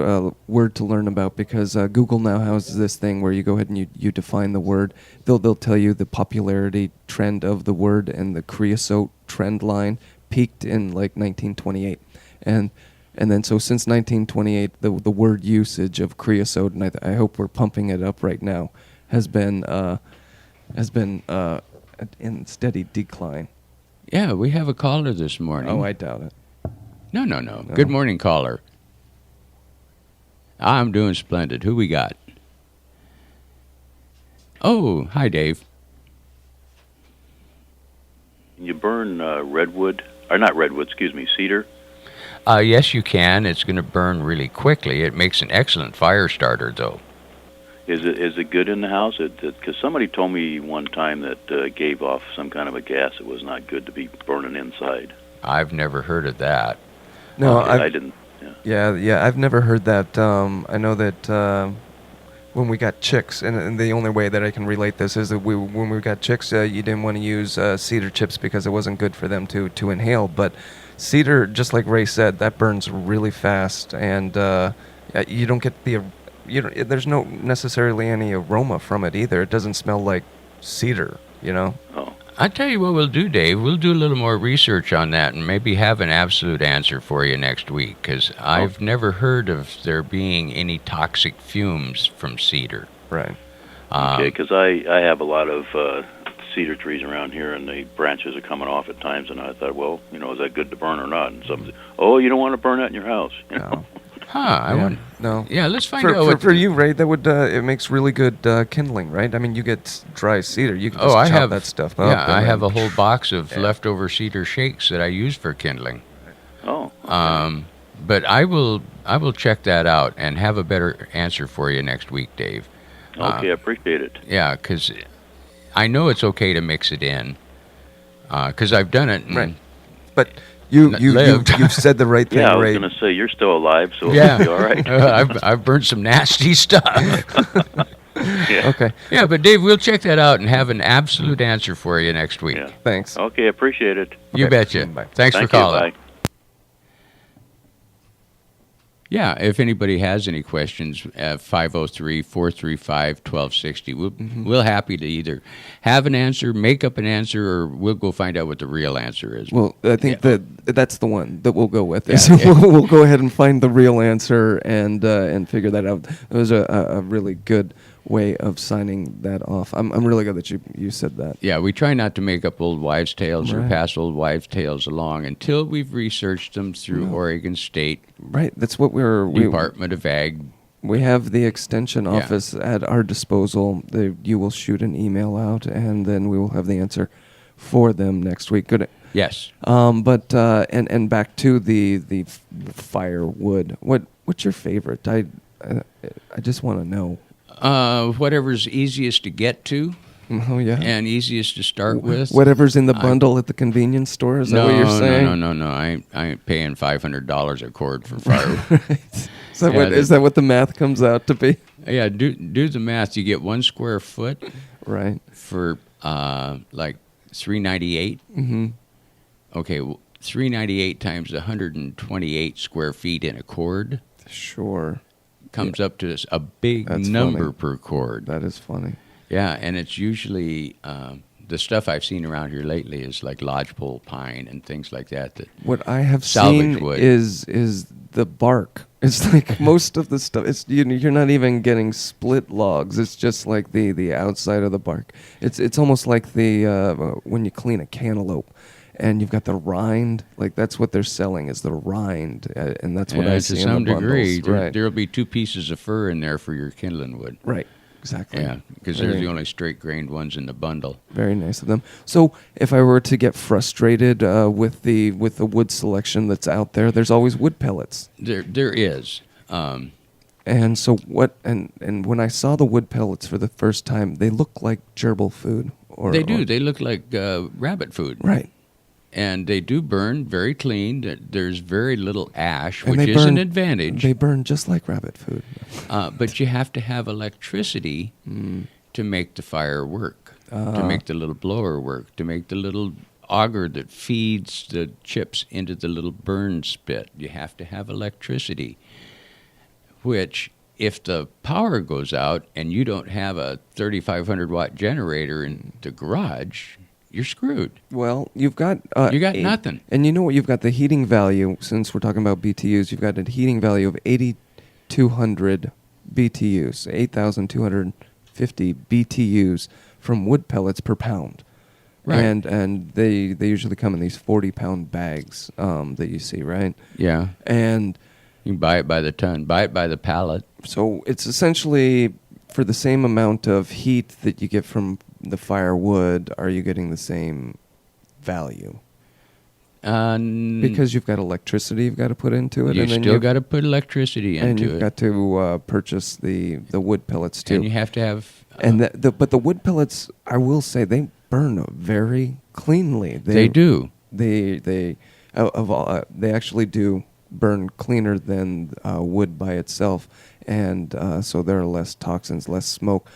word to learn about, because Google now has this thing where you go ahead and you define the word. They'll tell you the popularity trend of the word, and the creosote trend line peaked in like 1928, and then so since 1928, the word usage of creosote, and I hope we're pumping it up right now, has been in steady decline. Yeah, we have a caller this morning. Oh, I doubt it. No. Good morning, caller. I'm doing splendid. Who we got? Oh, hi, Dave. Can you burn redwood? Or not redwood, excuse me, cedar? Yes, you can. It's going to burn really quickly. It makes an excellent fire starter, though. Is it good in the house? Because somebody told me one time that gave off some kind of a gas. It was not good to be burning inside. I've never heard of that. No, I didn't. Yeah, I've never heard that. I know that when we got chicks, and the only way that I can relate this is that when we got chicks, you didn't want to use cedar chips because it wasn't good for them to inhale. But cedar, just like Ray said, that burns really fast, and you don't get there's no necessarily any aroma from it either. It doesn't smell like cedar, Oh. I tell you what we'll do, Dave. We'll do a little more research on that and maybe have an absolute answer for you next week, because I've never heard of there being any toxic fumes from cedar. Right. Okay, because I have a lot of cedar trees around here, and the branches are coming off at times, and I thought, well, is that good to burn or not? And some say, oh, you don't want to burn that in your house. No. I want. No. Yeah, let's find out. For you, Ray, that would it makes really good kindling, right? I mean, you get dry cedar. You can just chop that stuff up. Yeah, I have a whole box of leftover cedar shakes that I use for kindling. Oh. Okay. But I will check that out and have a better answer for you next week, Dave. Okay, I appreciate it. Yeah, because I know it's okay to mix it in, because I've done it. Right. But you've said the right thing, yeah, I was Ray. going to say, you're still alive, so it'll be all right. I've burnt some nasty stuff. Yeah. Okay. Yeah, but Dave, we'll check that out and have an absolute answer for you next week. Yeah. Thanks. Okay, appreciate it. You betcha. Bye. Thanks Thank for you, calling. bye. Yeah, if anybody has any questions, 503-435-1260. We'll happy to either have an answer, make up an answer, or we'll go find out what the real answer is. Well, I think that's the one that we'll go with. Yeah, So yeah. we'll go ahead and find the real answer and figure that out. It was a really good way of signing that off. I'm really glad that you said that. Yeah, we try not to make up old wives' tales or Right. pass old wives' tales along until we've researched them through Oregon State Right. That's what Department of Ag. We have the extension Yeah. office at our disposal. You will shoot an email out, and then we will have the answer for them next week. Good. Yes. But and back to the firewood. What's your favorite? I just want to know. Whatever's easiest to get to. Oh yeah. And easiest to start with. Whatever's in the bundle at the convenience store. Is that what you're saying? No. I ain't paying $500 a cord for firewood. Right. Is that what the math comes out to be? Yeah, do the math. You get 1 square foot, right, for like $3.98. Mm-hmm. Okay, well, $3.98 times 128 square feet in a cord. Sure. Comes up to a big That's number funny. per cord. That is funny. Yeah, and it's usually the stuff I've seen around here lately is like lodgepole pine and things like that. What I have salvage seen wood. is the bark. It's like most of the stuff. It's you're not even getting split logs. It's just like the outside of the bark. It's almost like the when you clean a cantaloupe. And you've got the rind, like that's what they're selling is the rind, and that's what I see to in some the bundles. degree. Right. There'll be 2 pieces of fur in there for your kindling wood. Right, exactly. Yeah, because they're the only straight-grained ones in the bundle. Very nice of them. So, if I were to get frustrated with the wood selection that's out there, there's always wood pellets. There is. And so what? And when I saw the wood pellets for the first time, they look like gerbil food. They do. They look like rabbit food. Right. And they do burn very clean. There's very little ash, And which they is an burn- advantage. They burn just like rabbit food. But you have to have electricity to make the fire work, to Ah. make the little blower work, to make the little auger that feeds the chips into the little burn spit. You have to have electricity, which if the power goes out and you don't have a 3,500 watt generator in the garage, you're screwed. Well, you've got You got nothing. And you know what? You've got the heating value. Since we're talking about BTUs, you've got a heating value of 8,200 BTUs, 8,250 BTUs from wood pellets per pound. Right. And they usually come in these 40-pound bags that you see, right? Yeah. And you can buy it by the ton, buy it by the pallet. So it's essentially for the same amount of heat that you get from the firewood, are you getting the same value? Because you've got electricity you've got to put into it. You and then still got to put electricity into it. And you've got to purchase the wood pellets too. And you have to have... and but the wood pellets, I will say, they burn very cleanly. They do. They actually do burn cleaner than wood by itself, and so there are less toxins, less smoke.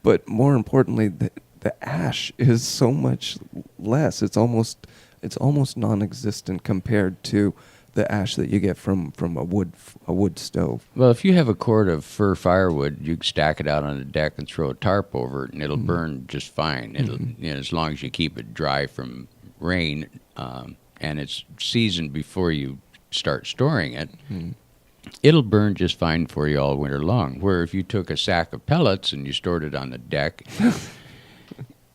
But more importantly, the ash is so much less. It's almost non-existent compared to the ash that you get from a wood stove. Well, if you have a cord of fir firewood, you can stack it out on the deck and throw a tarp over it, and it'll burn just fine. It'll, as long as you keep it dry from rain, and it's seasoned before you start storing it. It'll burn just fine for you all winter long. Where if you took a sack of pellets and you stored it on the deck,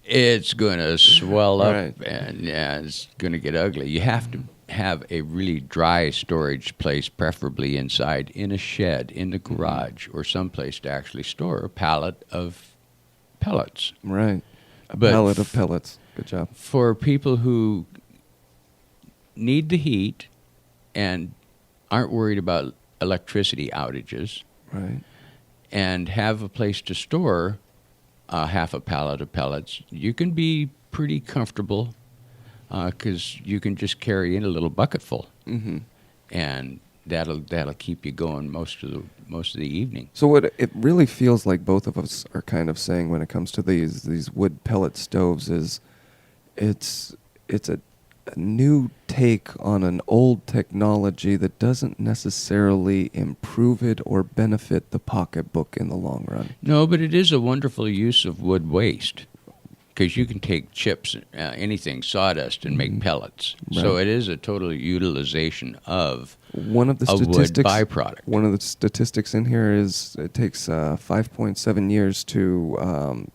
it's going to swell up, Right. and it's going to get ugly. You have to have a really dry storage place, preferably inside, in a shed, in the garage, or someplace to actually store a pallet of pellets. Right. A But pallet of pellets. Good job. For people who need the heat and aren't worried about electricity outages, right, and have a place to store half a pallet of pellets, you can be pretty comfortable because you can just carry in a little bucketful. Mm-hmm. And that'll keep you going most of the evening. So what it really feels like both of us are kind of saying when it comes to these wood pellet stoves is it's a new take on an old technology that doesn't necessarily improve it or benefit the pocketbook in the long run. No, but it is a wonderful use of wood waste, because you can take chips, anything, sawdust, and make pellets. Right. So it is a total utilization of one of the a wood statistics, byproduct. One of the statistics in here is it takes 5.7 years to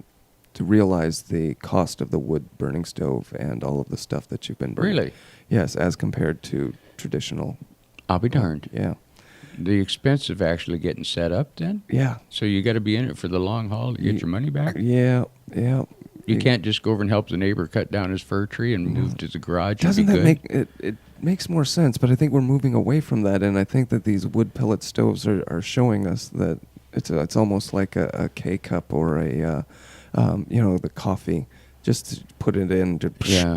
realize the cost of the wood burning stove and all of the stuff that you've been burning. Really? Yes, as compared to traditional. I'll be darned. Yeah. The expense of actually getting set up then? Yeah. So you got to be in it for the long haul to get your money back? Yeah. You can't just go over and help the neighbor cut down his fir tree and move to the garage. Doesn't and be that good? make it makes more sense? But I think we're moving away from that, and I think that these wood pellet stoves are showing us that it's almost like a K cup or a the coffee. Just put it in to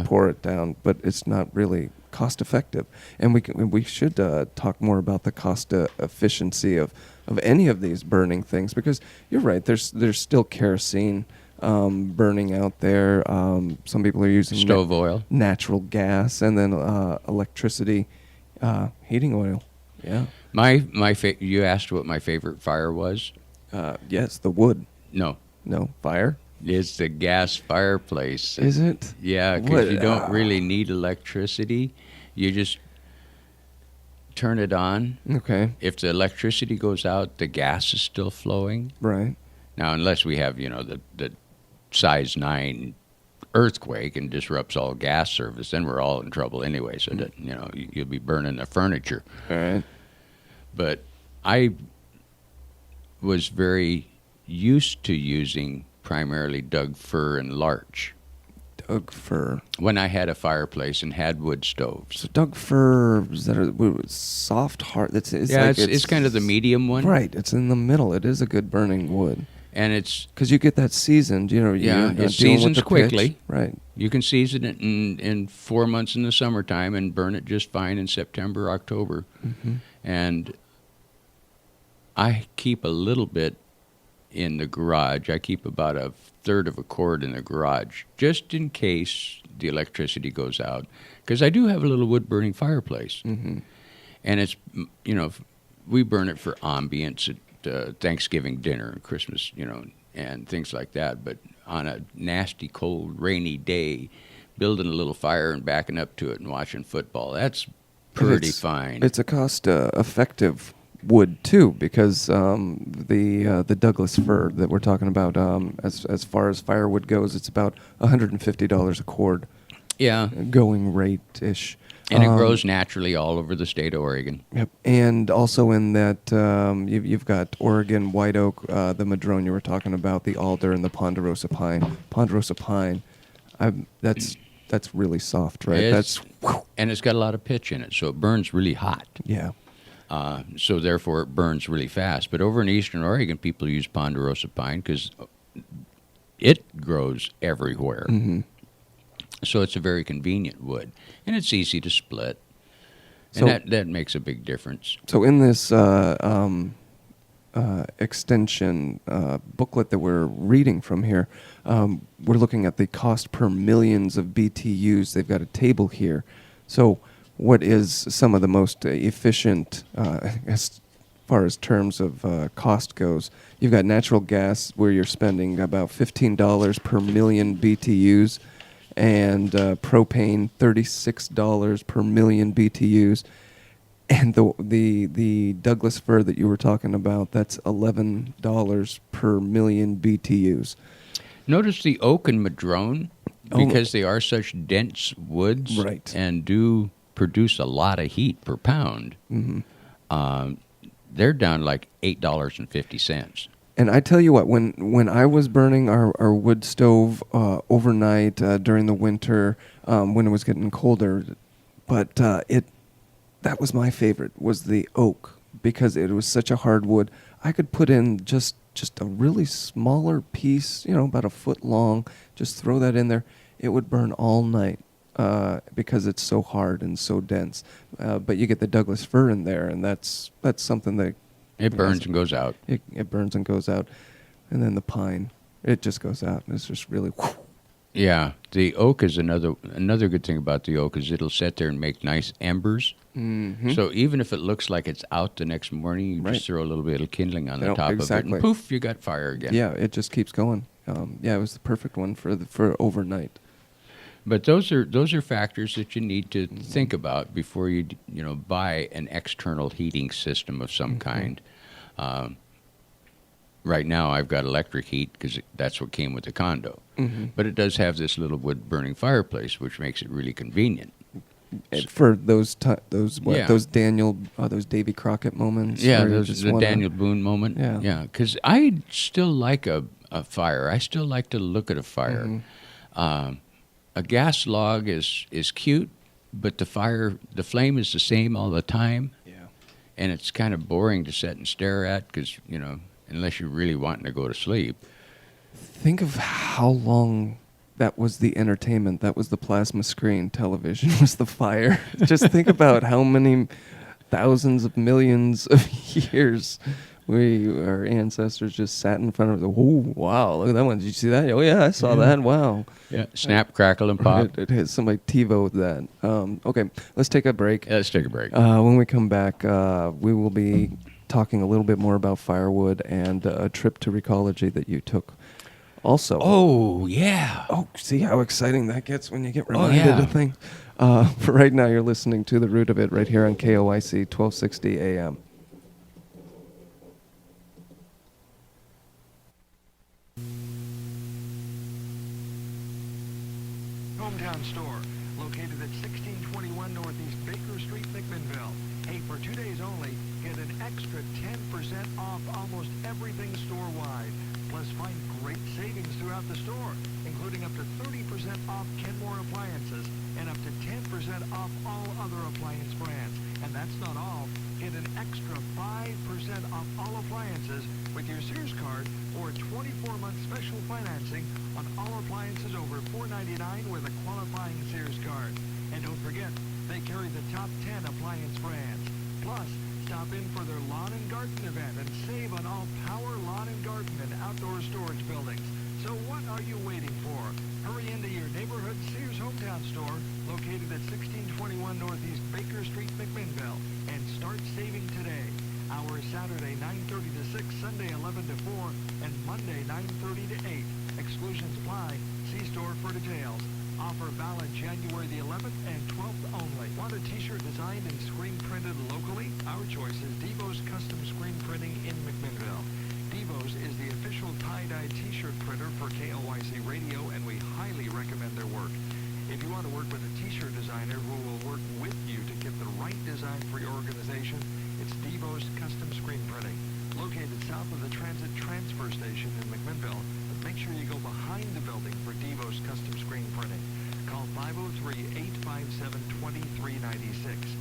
pour it down, but it's not really cost effective. And we should talk more about the cost efficiency of any of these burning things, because you're right. There's still kerosene burning out there. Some people are using stove oil, natural gas, and then electricity, heating oil. Yeah. You asked what my favorite fire was? Yes, the wood. No, fire. It's the gas fireplace. Is it? Yeah, because you don't really need electricity. You just turn it on. Okay. If the electricity goes out, the gas is still flowing. Right. Now, unless we have, the size 9 earthquake and disrupts all gas service, then we're all in trouble anyway. So that you'll be burning the furniture. All right. But I was very used to using primarily Doug fir and larch. Doug fir. When I had a fireplace and had wood stoves. So Doug fir, is that a soft, hard? It's kind of the medium one. Right. It's in the middle. It is a good burning wood. And it's because you get that seasoned. It seasons quickly. Pitch. Right. You can season it in 4 months in the summertime and burn it just fine in September, October. Mm-hmm. And I keep a little bit in the garage. I keep about a third of a cord in the garage, just in case the electricity goes out. Because I do have a little wood-burning fireplace. Mm-hmm. And it's, we burn it for ambience at Thanksgiving dinner and Christmas, and things like that. But on a nasty, cold, rainy day, building a little fire and backing up to it and watching football, that's pretty fine. It's a cost-effective wood too, because the Douglas fir that we're talking about, as far as firewood goes, it's about $150 a cord. Yeah, going rate ish, and it grows naturally all over the state of Oregon. Yep, and also in that you've got Oregon white oak, the madrone you were talking about, the alder, and the ponderosa pine. Ponderosa pine, that's really soft, right? And it's got a lot of pitch in it, so it burns really hot. Yeah. So therefore it burns really fast. But over in eastern Oregon, people use ponderosa pine because it grows everywhere. Mm-hmm. So it's a very convenient wood, and it's easy to split. And that makes a big difference. So in this extension booklet that we're reading from here, we're looking at the cost per millions of BTUs. They've got a table here. So what is some of the most efficient as far as terms of cost goes? You've got natural gas, where you're spending about $15 per million BTUs, and propane, $36 per million BTUs. And the Douglas fir that you were talking about, that's $11 per million BTUs. Notice the oak and madrone, because they are such dense woods, right, and do produce a lot of heat per pound. Mm-hmm. They're down like $8.50. And I tell you what, when I was burning our wood stove overnight during the winter, when it was getting colder, but that was my favorite, was the oak, because it was such a hard wood. I could put in just a really smaller piece, about a foot long, just throw that in there. It would burn all night. because it's so hard and so dense. But you get the Douglas fir in there, and that's something that It burns and goes out. It burns and goes out, and then the pine, it just goes out, and it's just really. Yeah, the oak is another good thing about the oak is it'll sit there and make nice embers. Mm-hmm. So even if it looks like it's out the next morning, you just throw a little bit of kindling on the top of it, and poof, you got fire again. Yeah, it just keeps going. It was the perfect one for overnight. But those are factors that you need to think about before you buy an external heating system of some kind. Right now, I've got electric heat because that's what came with the condo. Mm-hmm. But it does have this little wood burning fireplace, which makes it really convenient. For those Davy Crockett moments. Yeah, the Daniel Boone moment. Yeah. Because I still like a fire. I still like to look at a fire. Mm-hmm. A gas log is cute, but the flame is the same all the time. Yeah. And it's kind of boring to sit and stare at because, unless you're really wanting to go to sleep. Think of how long that was the entertainment. That was the plasma screen. Television was the fire. Just think about how many thousands of millions of years our ancestors just sat in front of the. Oh, wow! Look at that one. Did you see that? Oh yeah, I saw that. Wow. Yeah. Snap, crackle, and pop. It hit somebody TiVo'd that. Okay, let's take a break. Yeah, let's take a break. When we come back, we will be talking a little bit more about firewood and a trip to Recology that you took. Also. Oh yeah. Oh, see how exciting that gets when you get reminded of things. For right now, you're listening to The Root of It right here on KLYC 1260 AM. Hometown store, located at 1621 Northeast Baker Street, McMinnville. Hey, for 2 days only, get an extra 10% off almost everything store-wide. Plus, find great savings throughout the store, including up to 30% off Kenmore appliances and up to 10% off all other appliance brands. And that's not all. Get an extra 5% off all appliances with your Sears card or 24-month special financing on all appliances over $4.99 with a qualifying Sears card. And don't forget, they carry the top 10 appliance brands. Plus, stop in for their lawn and garden event and save on all power lawn and garden and outdoor storage buildings. So what are you waiting for? Hurry into your neighborhood Sears Hometown store located at 1621 Northeast Baker Street, McMinnville, and start saving today. Hours Saturday 9:30 to 6, Sunday 11 to 4, and Monday 9:30 to 8. Exclusions apply. See store for details. Offer valid January the 11th and 12th only. Want a t-shirt designed and screen printed locally? Our choice is Devo's Custom Screen Printing in McMinnville. Devo's is the official tie-dye t-shirt printer for KLYC Radio, and we highly recommend their work. If you want to work with a t-shirt designer who will work with you to get the right design for your organization, it's Devo's Custom Screen Printing, located south of the Transit Transfer Station in McMinnville. But make sure you go behind the building for Devo's Custom Screen Printing. Call 503-857-2396.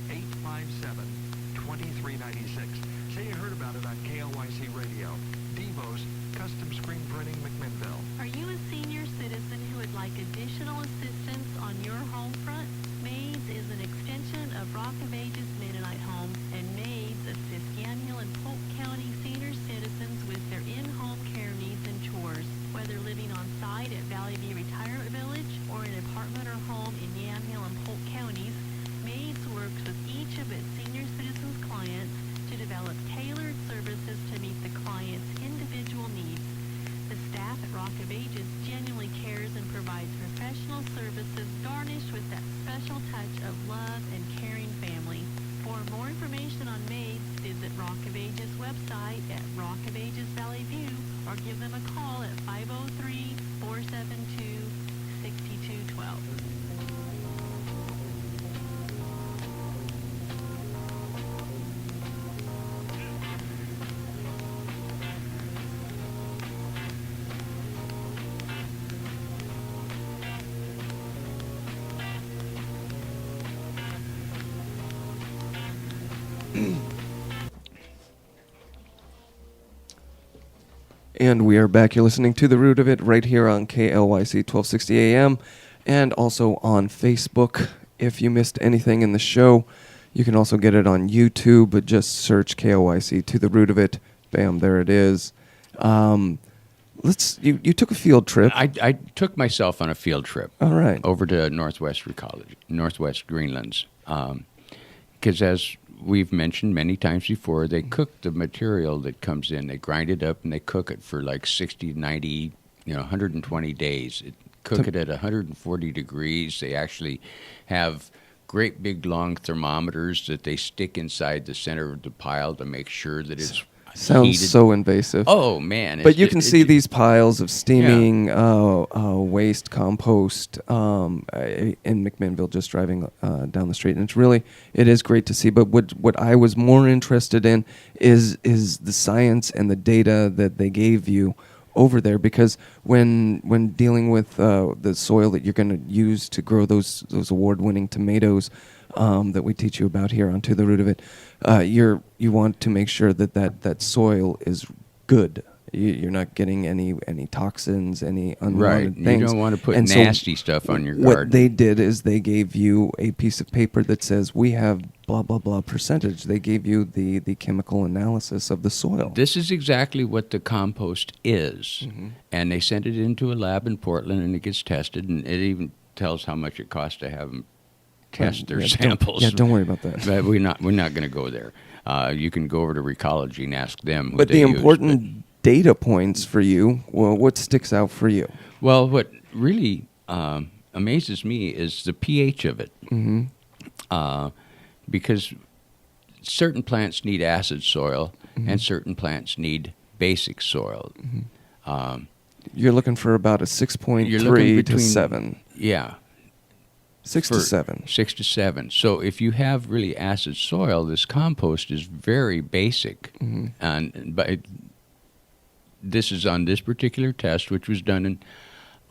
857-2396. Say you heard about it on KLYC Radio. Devo's Custom Screen Printing, McMinnville. Are you a senior citizen who would like additional assistance on your home front? Maids is an extension of Rock of Ages Mennonite Home, and Maids assists Yamhill and Polk County senior citizens with their in-home care needs and chores. Whether living on site at Valley View Retirement Village or an apartment or home in Yamhill and Polk counties, Maids works with each of its senior citizens' clients to develop tailored services to meet the client's individual needs. The staff at Rock of Ages genuinely cares and provides professional services garnished with that special touch of love and caring family. For more information on Maids, visit Rock of Ages website at Rock of Ages Valley View or give them a call at 503-472-6212. And we are back. You're listening to The Root of It right here on KLYC 1260 AM. and also on Facebook. If you missed anything in the show, you can also get it on YouTube, but just search KLYC To the Root of It. Bam, there it is. You took a field trip. I took myself on a field trip. All right. Over to Northwest Greenlands. Because as we've mentioned many times before, they cook the material that comes in. They grind it up and they cook it for like 60, 90, 120 days. Cook it at 140 degrees. They actually have great big long thermometers that they stick inside the center of the pile to make sure that it's Sounds heated. so invasive. Oh, man. But you can see these piles of steaming waste, compost in McMinnville just driving down the street. And it is great to see. But what I was more interested in is the science and the data that they gave you over there, because when dealing with the soil that you're going to use to grow those award-winning tomatoes that we teach you about here on To the Root of It, you want to make sure that soil is good. You're not getting any toxins, any unwanted things. You don't want to put nasty stuff on your garden. What they did is they gave you a piece of paper that says we have blah blah blah percentage. They gave you the chemical analysis of the soil. This is exactly what the compost is, and they send it into a lab in Portland, and it gets tested, and it even tells how much it costs to have them test their samples. Don't worry about that. But we're not going to go there. You can go over to Recology and ask them. But the important data points for you, well, what sticks out for you? Well, what really amazes me is the pH of it. Because certain plants need acid soil and certain plants need basic soil. You're looking for about a 6.3 to 7. Yeah. 6 to 7. 6 to 7. So if you have really acid soil, this compost is very basic. But this is on this particular test, which was done in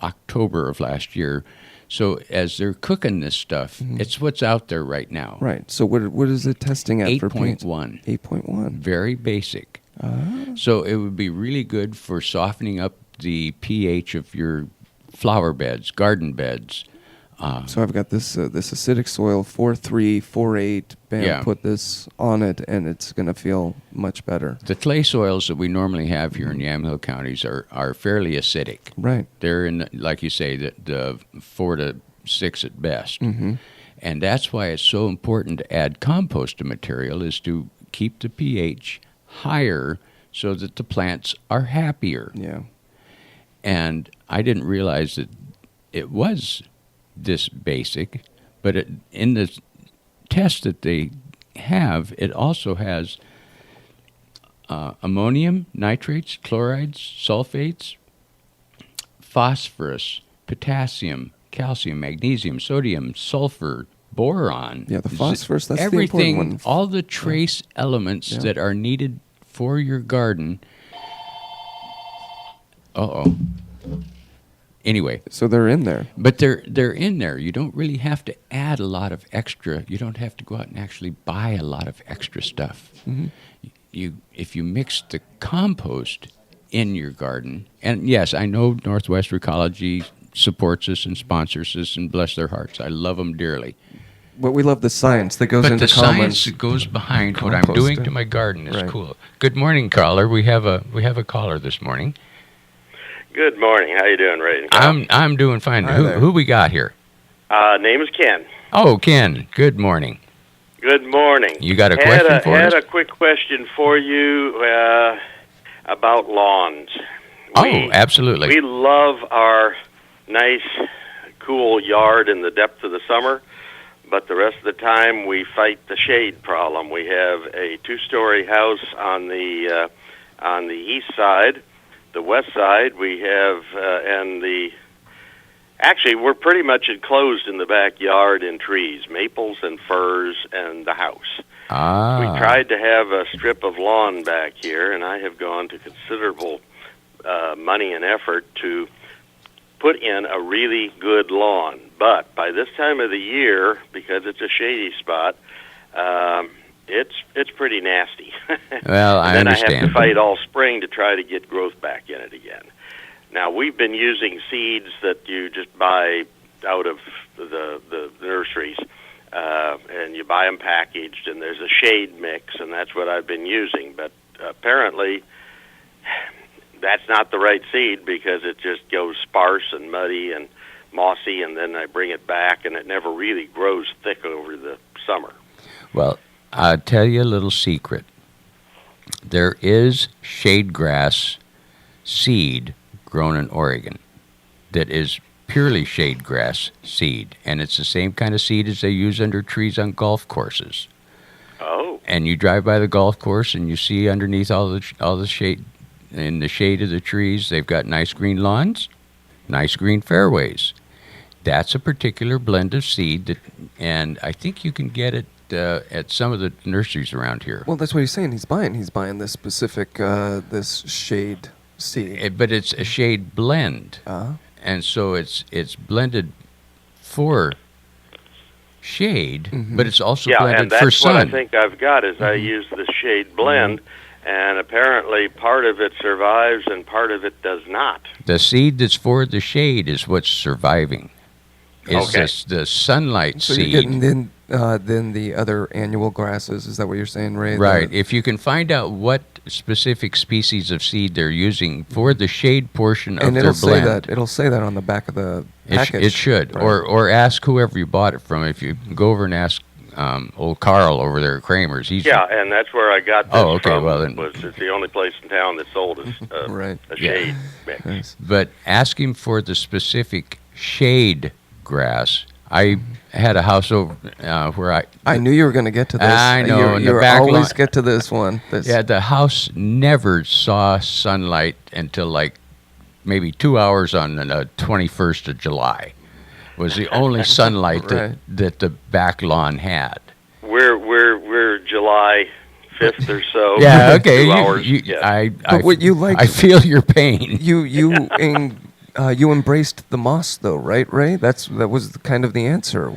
October of last year. So as they're cooking this stuff, it's what's out there right now. Right. So what is it testing at for pH? 8.1. 8.1. Very basic. So it would be really good for softening up the pH of your flower beds, garden beds. So I've got this acidic soil, 4.3, 4.8. Bam, put this on it, and it's going to feel much better. The clay soils that we normally have here in Yamhill counties are fairly acidic. Right. They're in, like you say, the 4 to 6 at best. And that's why it's so important to add compost to material, is to keep the pH higher so that the plants are happier. Yeah. And I didn't realize that it was this basic, but in the test that they have, it also has ammonium, nitrates, chlorides, sulfates, phosphorus, potassium, calcium, magnesium, sodium, sulfur, boron. Yeah, the phosphorus, that's everything, the important one. all the trace elements that are needed for your garden. Anyway, so they're in there. But they're in there. You don't really have to add a lot of extra. You don't have to go out and actually buy a lot of extra stuff. If you mix the compost in your garden, and yes, I know Northwest Recology supports us and sponsors us, and bless their hearts, I love them dearly. But we love the science that goes into the science that goes behind what I'm doing to my garden is cool. Good morning, caller. We have a caller this morning. Good morning. How you doing, Ray? I'm doing fine. Who we got here? Name is Ken. Oh, Ken. Good morning. Good morning. You got a question for us? Had a quick question for you about lawns. Absolutely. We love our nice, cool yard in the depth of the summer, but the rest of the time we fight the shade problem. We have a 2-story house on the east side. The west side we have, actually we're pretty much enclosed in the backyard in trees, maples and firs and the house. We tried to have a strip of lawn back here, and I have gone to considerable money and effort to put in a really good lawn. But by this time of the year, because it's a shady spot, it's pretty nasty. Well, I and then understand. I have to fight all spring to try to get growth back in it again. Now, we've been using seeds that you just buy out of the nurseries, and you buy them packaged, and there's a shade mix, and that's what I've been using. But apparently, that's not the right seed because it just goes sparse and muddy and mossy, and then I bring it back, and it never really grows thick over the summer. Well, I'll tell you a little secret. There is shade grass seed grown in Oregon that is purely shade grass seed, and it's the same kind of seed as they use under trees on golf courses. Oh. And you drive by the golf course and you see underneath all the shade, in the shade of the trees, they've got nice green lawns, nice green fairways. That's a particular blend of seed, and I think you can get it at some of the nurseries around here. Well, that's what he's saying. He's buying this specific this shade seed. But it's a shade blend, and so it's blended for shade, but it's also blended for sun. Yeah, and that's what I think I've got is I use the shade blend, and apparently part of it survives and part of it does not. The seed that's for the shade is what's surviving. It's the sunlight so seed. You're getting then the other annual grasses. Is that what you're saying, Ray? Right. If you can find out what specific species of seed they're using for the shade portion of their blend. It'll say that on the back of the package. It should. Right. Or ask whoever you bought it from. If you go over and ask old Carl over there at Kramer's. And that's where I got this from. Well, then, it's the only place in town that sold a shade mix. Nice. But ask him for the specific shade grass. I had a house over where I knew you were going to get to this. I know. You always get to this one. Yeah, the house never saw sunlight until like maybe 2 hours on the 21st of July. Was the only sunlight that the back lawn had. We're July 5th or so. Yeah, okay. 2 hours. I feel your pain. You embraced the moss, though, right, Ray? That was kind of the answer.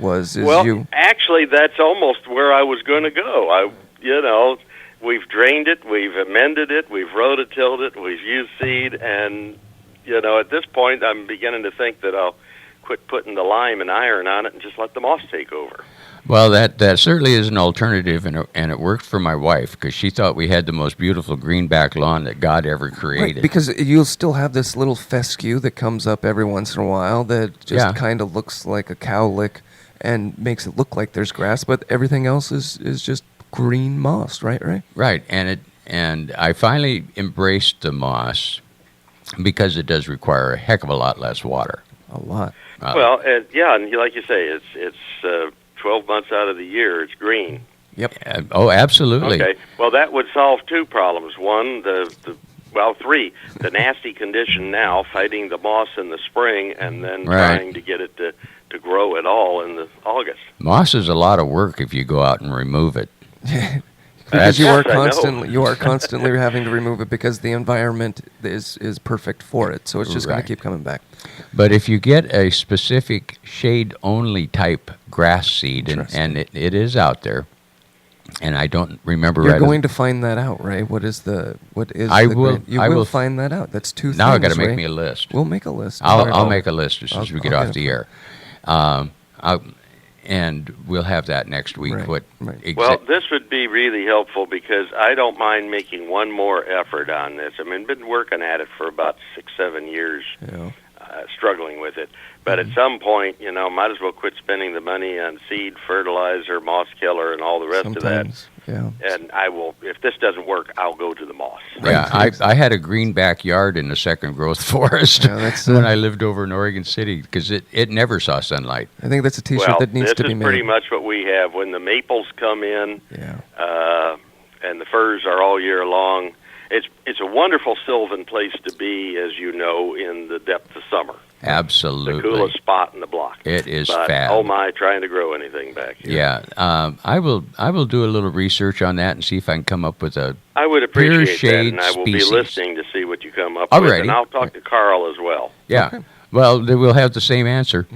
Actually, that's almost where I was going to go. We've drained it, we've amended it, we've rototilled it, we've used seed, and at this point, I'm beginning to think that I'll quit putting the lime and iron on it and just let the moss take over. Well, that certainly is an alternative, and it worked for my wife because she thought we had the most beautiful greenback lawn that God ever created. Right, because you'll still have this little fescue that comes up every once in a while that just kind of looks like a cowlick and makes it look like there's grass, but everything else is just green moss, right, Ray? Right, and I finally embraced the moss because it does require a heck of a lot less water. A lot. And like you say, it's 12 months out of the year, it's green. Yep. Absolutely. Okay. Well, that would solve two problems. One, three. The nasty condition now, fighting the moss in the spring, and then trying to get it to grow at all in the August. Moss is a lot of work if you go out and remove it. Because you are constantly having to remove it because the environment is perfect for it. So it's just going to keep coming back. But if you get a specific shade-only type grass seed, and it is out there, and I don't remember. You're going to find that out, Ray. What is? I will find that out. That's two things. Now I got to make me a list. We'll make a list. I'll make a list as soon as we get off the air. And we'll have that next week. Well, this would be really helpful because I don't mind making one more effort on this. I mean, been working at it for about 6-7 years, struggling with it. But at some point, might as well quit spending the money on seed, fertilizer, moss killer, and all the rest of that. Yeah. And I will, if this doesn't work, I'll go to the moss. Yeah, I had a green backyard in the second growth forest when I lived over in Oregon City because it never saw sunlight. I think that's a T-shirt that needs to be made. This is pretty much what we have. When the maples come in and the firs are all year long, it's a wonderful sylvan place to be, as you know, in the depth of summer. Absolutely. The coolest spot in the block. It is fab. Oh my, trying to grow anything back here. Yeah. I will do a little research on that and see if I can come up with a I would appreciate that, and I will species. be listening to see what you come up with, and I'll talk to Carl as well. Yeah. Okay. Well, we'll have the same answer.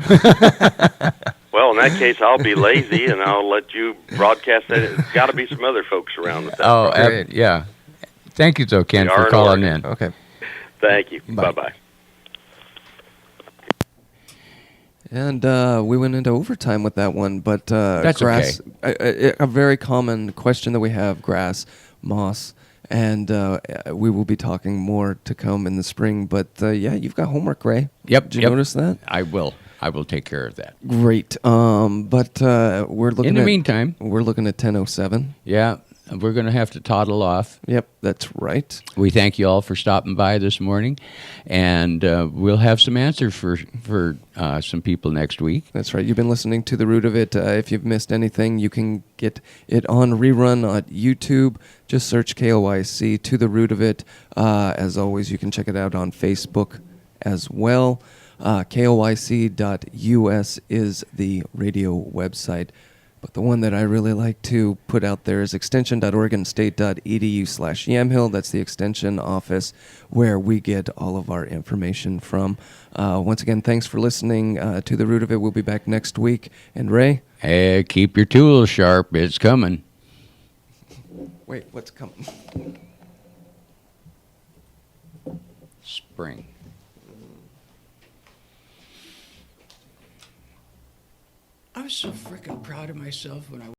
Well, in that case, I'll be lazy, and I'll let you broadcast that. There's got to be some other folks around with that. Yeah. Thank you, though, Ken, for calling in. Okay. Thank you. Bye-bye. And we went into overtime with that one, but That's grass. A very common question that we have: grass, moss, and we will be talking more to come in the spring. But yeah, you've got homework, Ray. Yep. Did you notice that? I will. I will take care of that. Great. But we're looking. In the meantime, we're looking at 10:07. Yeah. We're going to have to toddle off. Yep, that's right. We thank you all for stopping by this morning, and we'll have some answers for some people next week. That's right. You've been listening to The Root of It. If you've missed anything, you can get it on rerun on YouTube. Just search KLYC, To The Root of It. As always, you can check it out on Facebook as well. KLYC.us is the radio website. But the one that I really like to put out there is extension.oregonstate.edu/Yamhill. That's the extension office where we get all of our information from. Once again, thanks for listening to The Root of It. We'll be back next week. And Ray? Hey, keep your tools sharp. It's coming. Wait, what's coming? Spring. I was so freaking proud of myself when I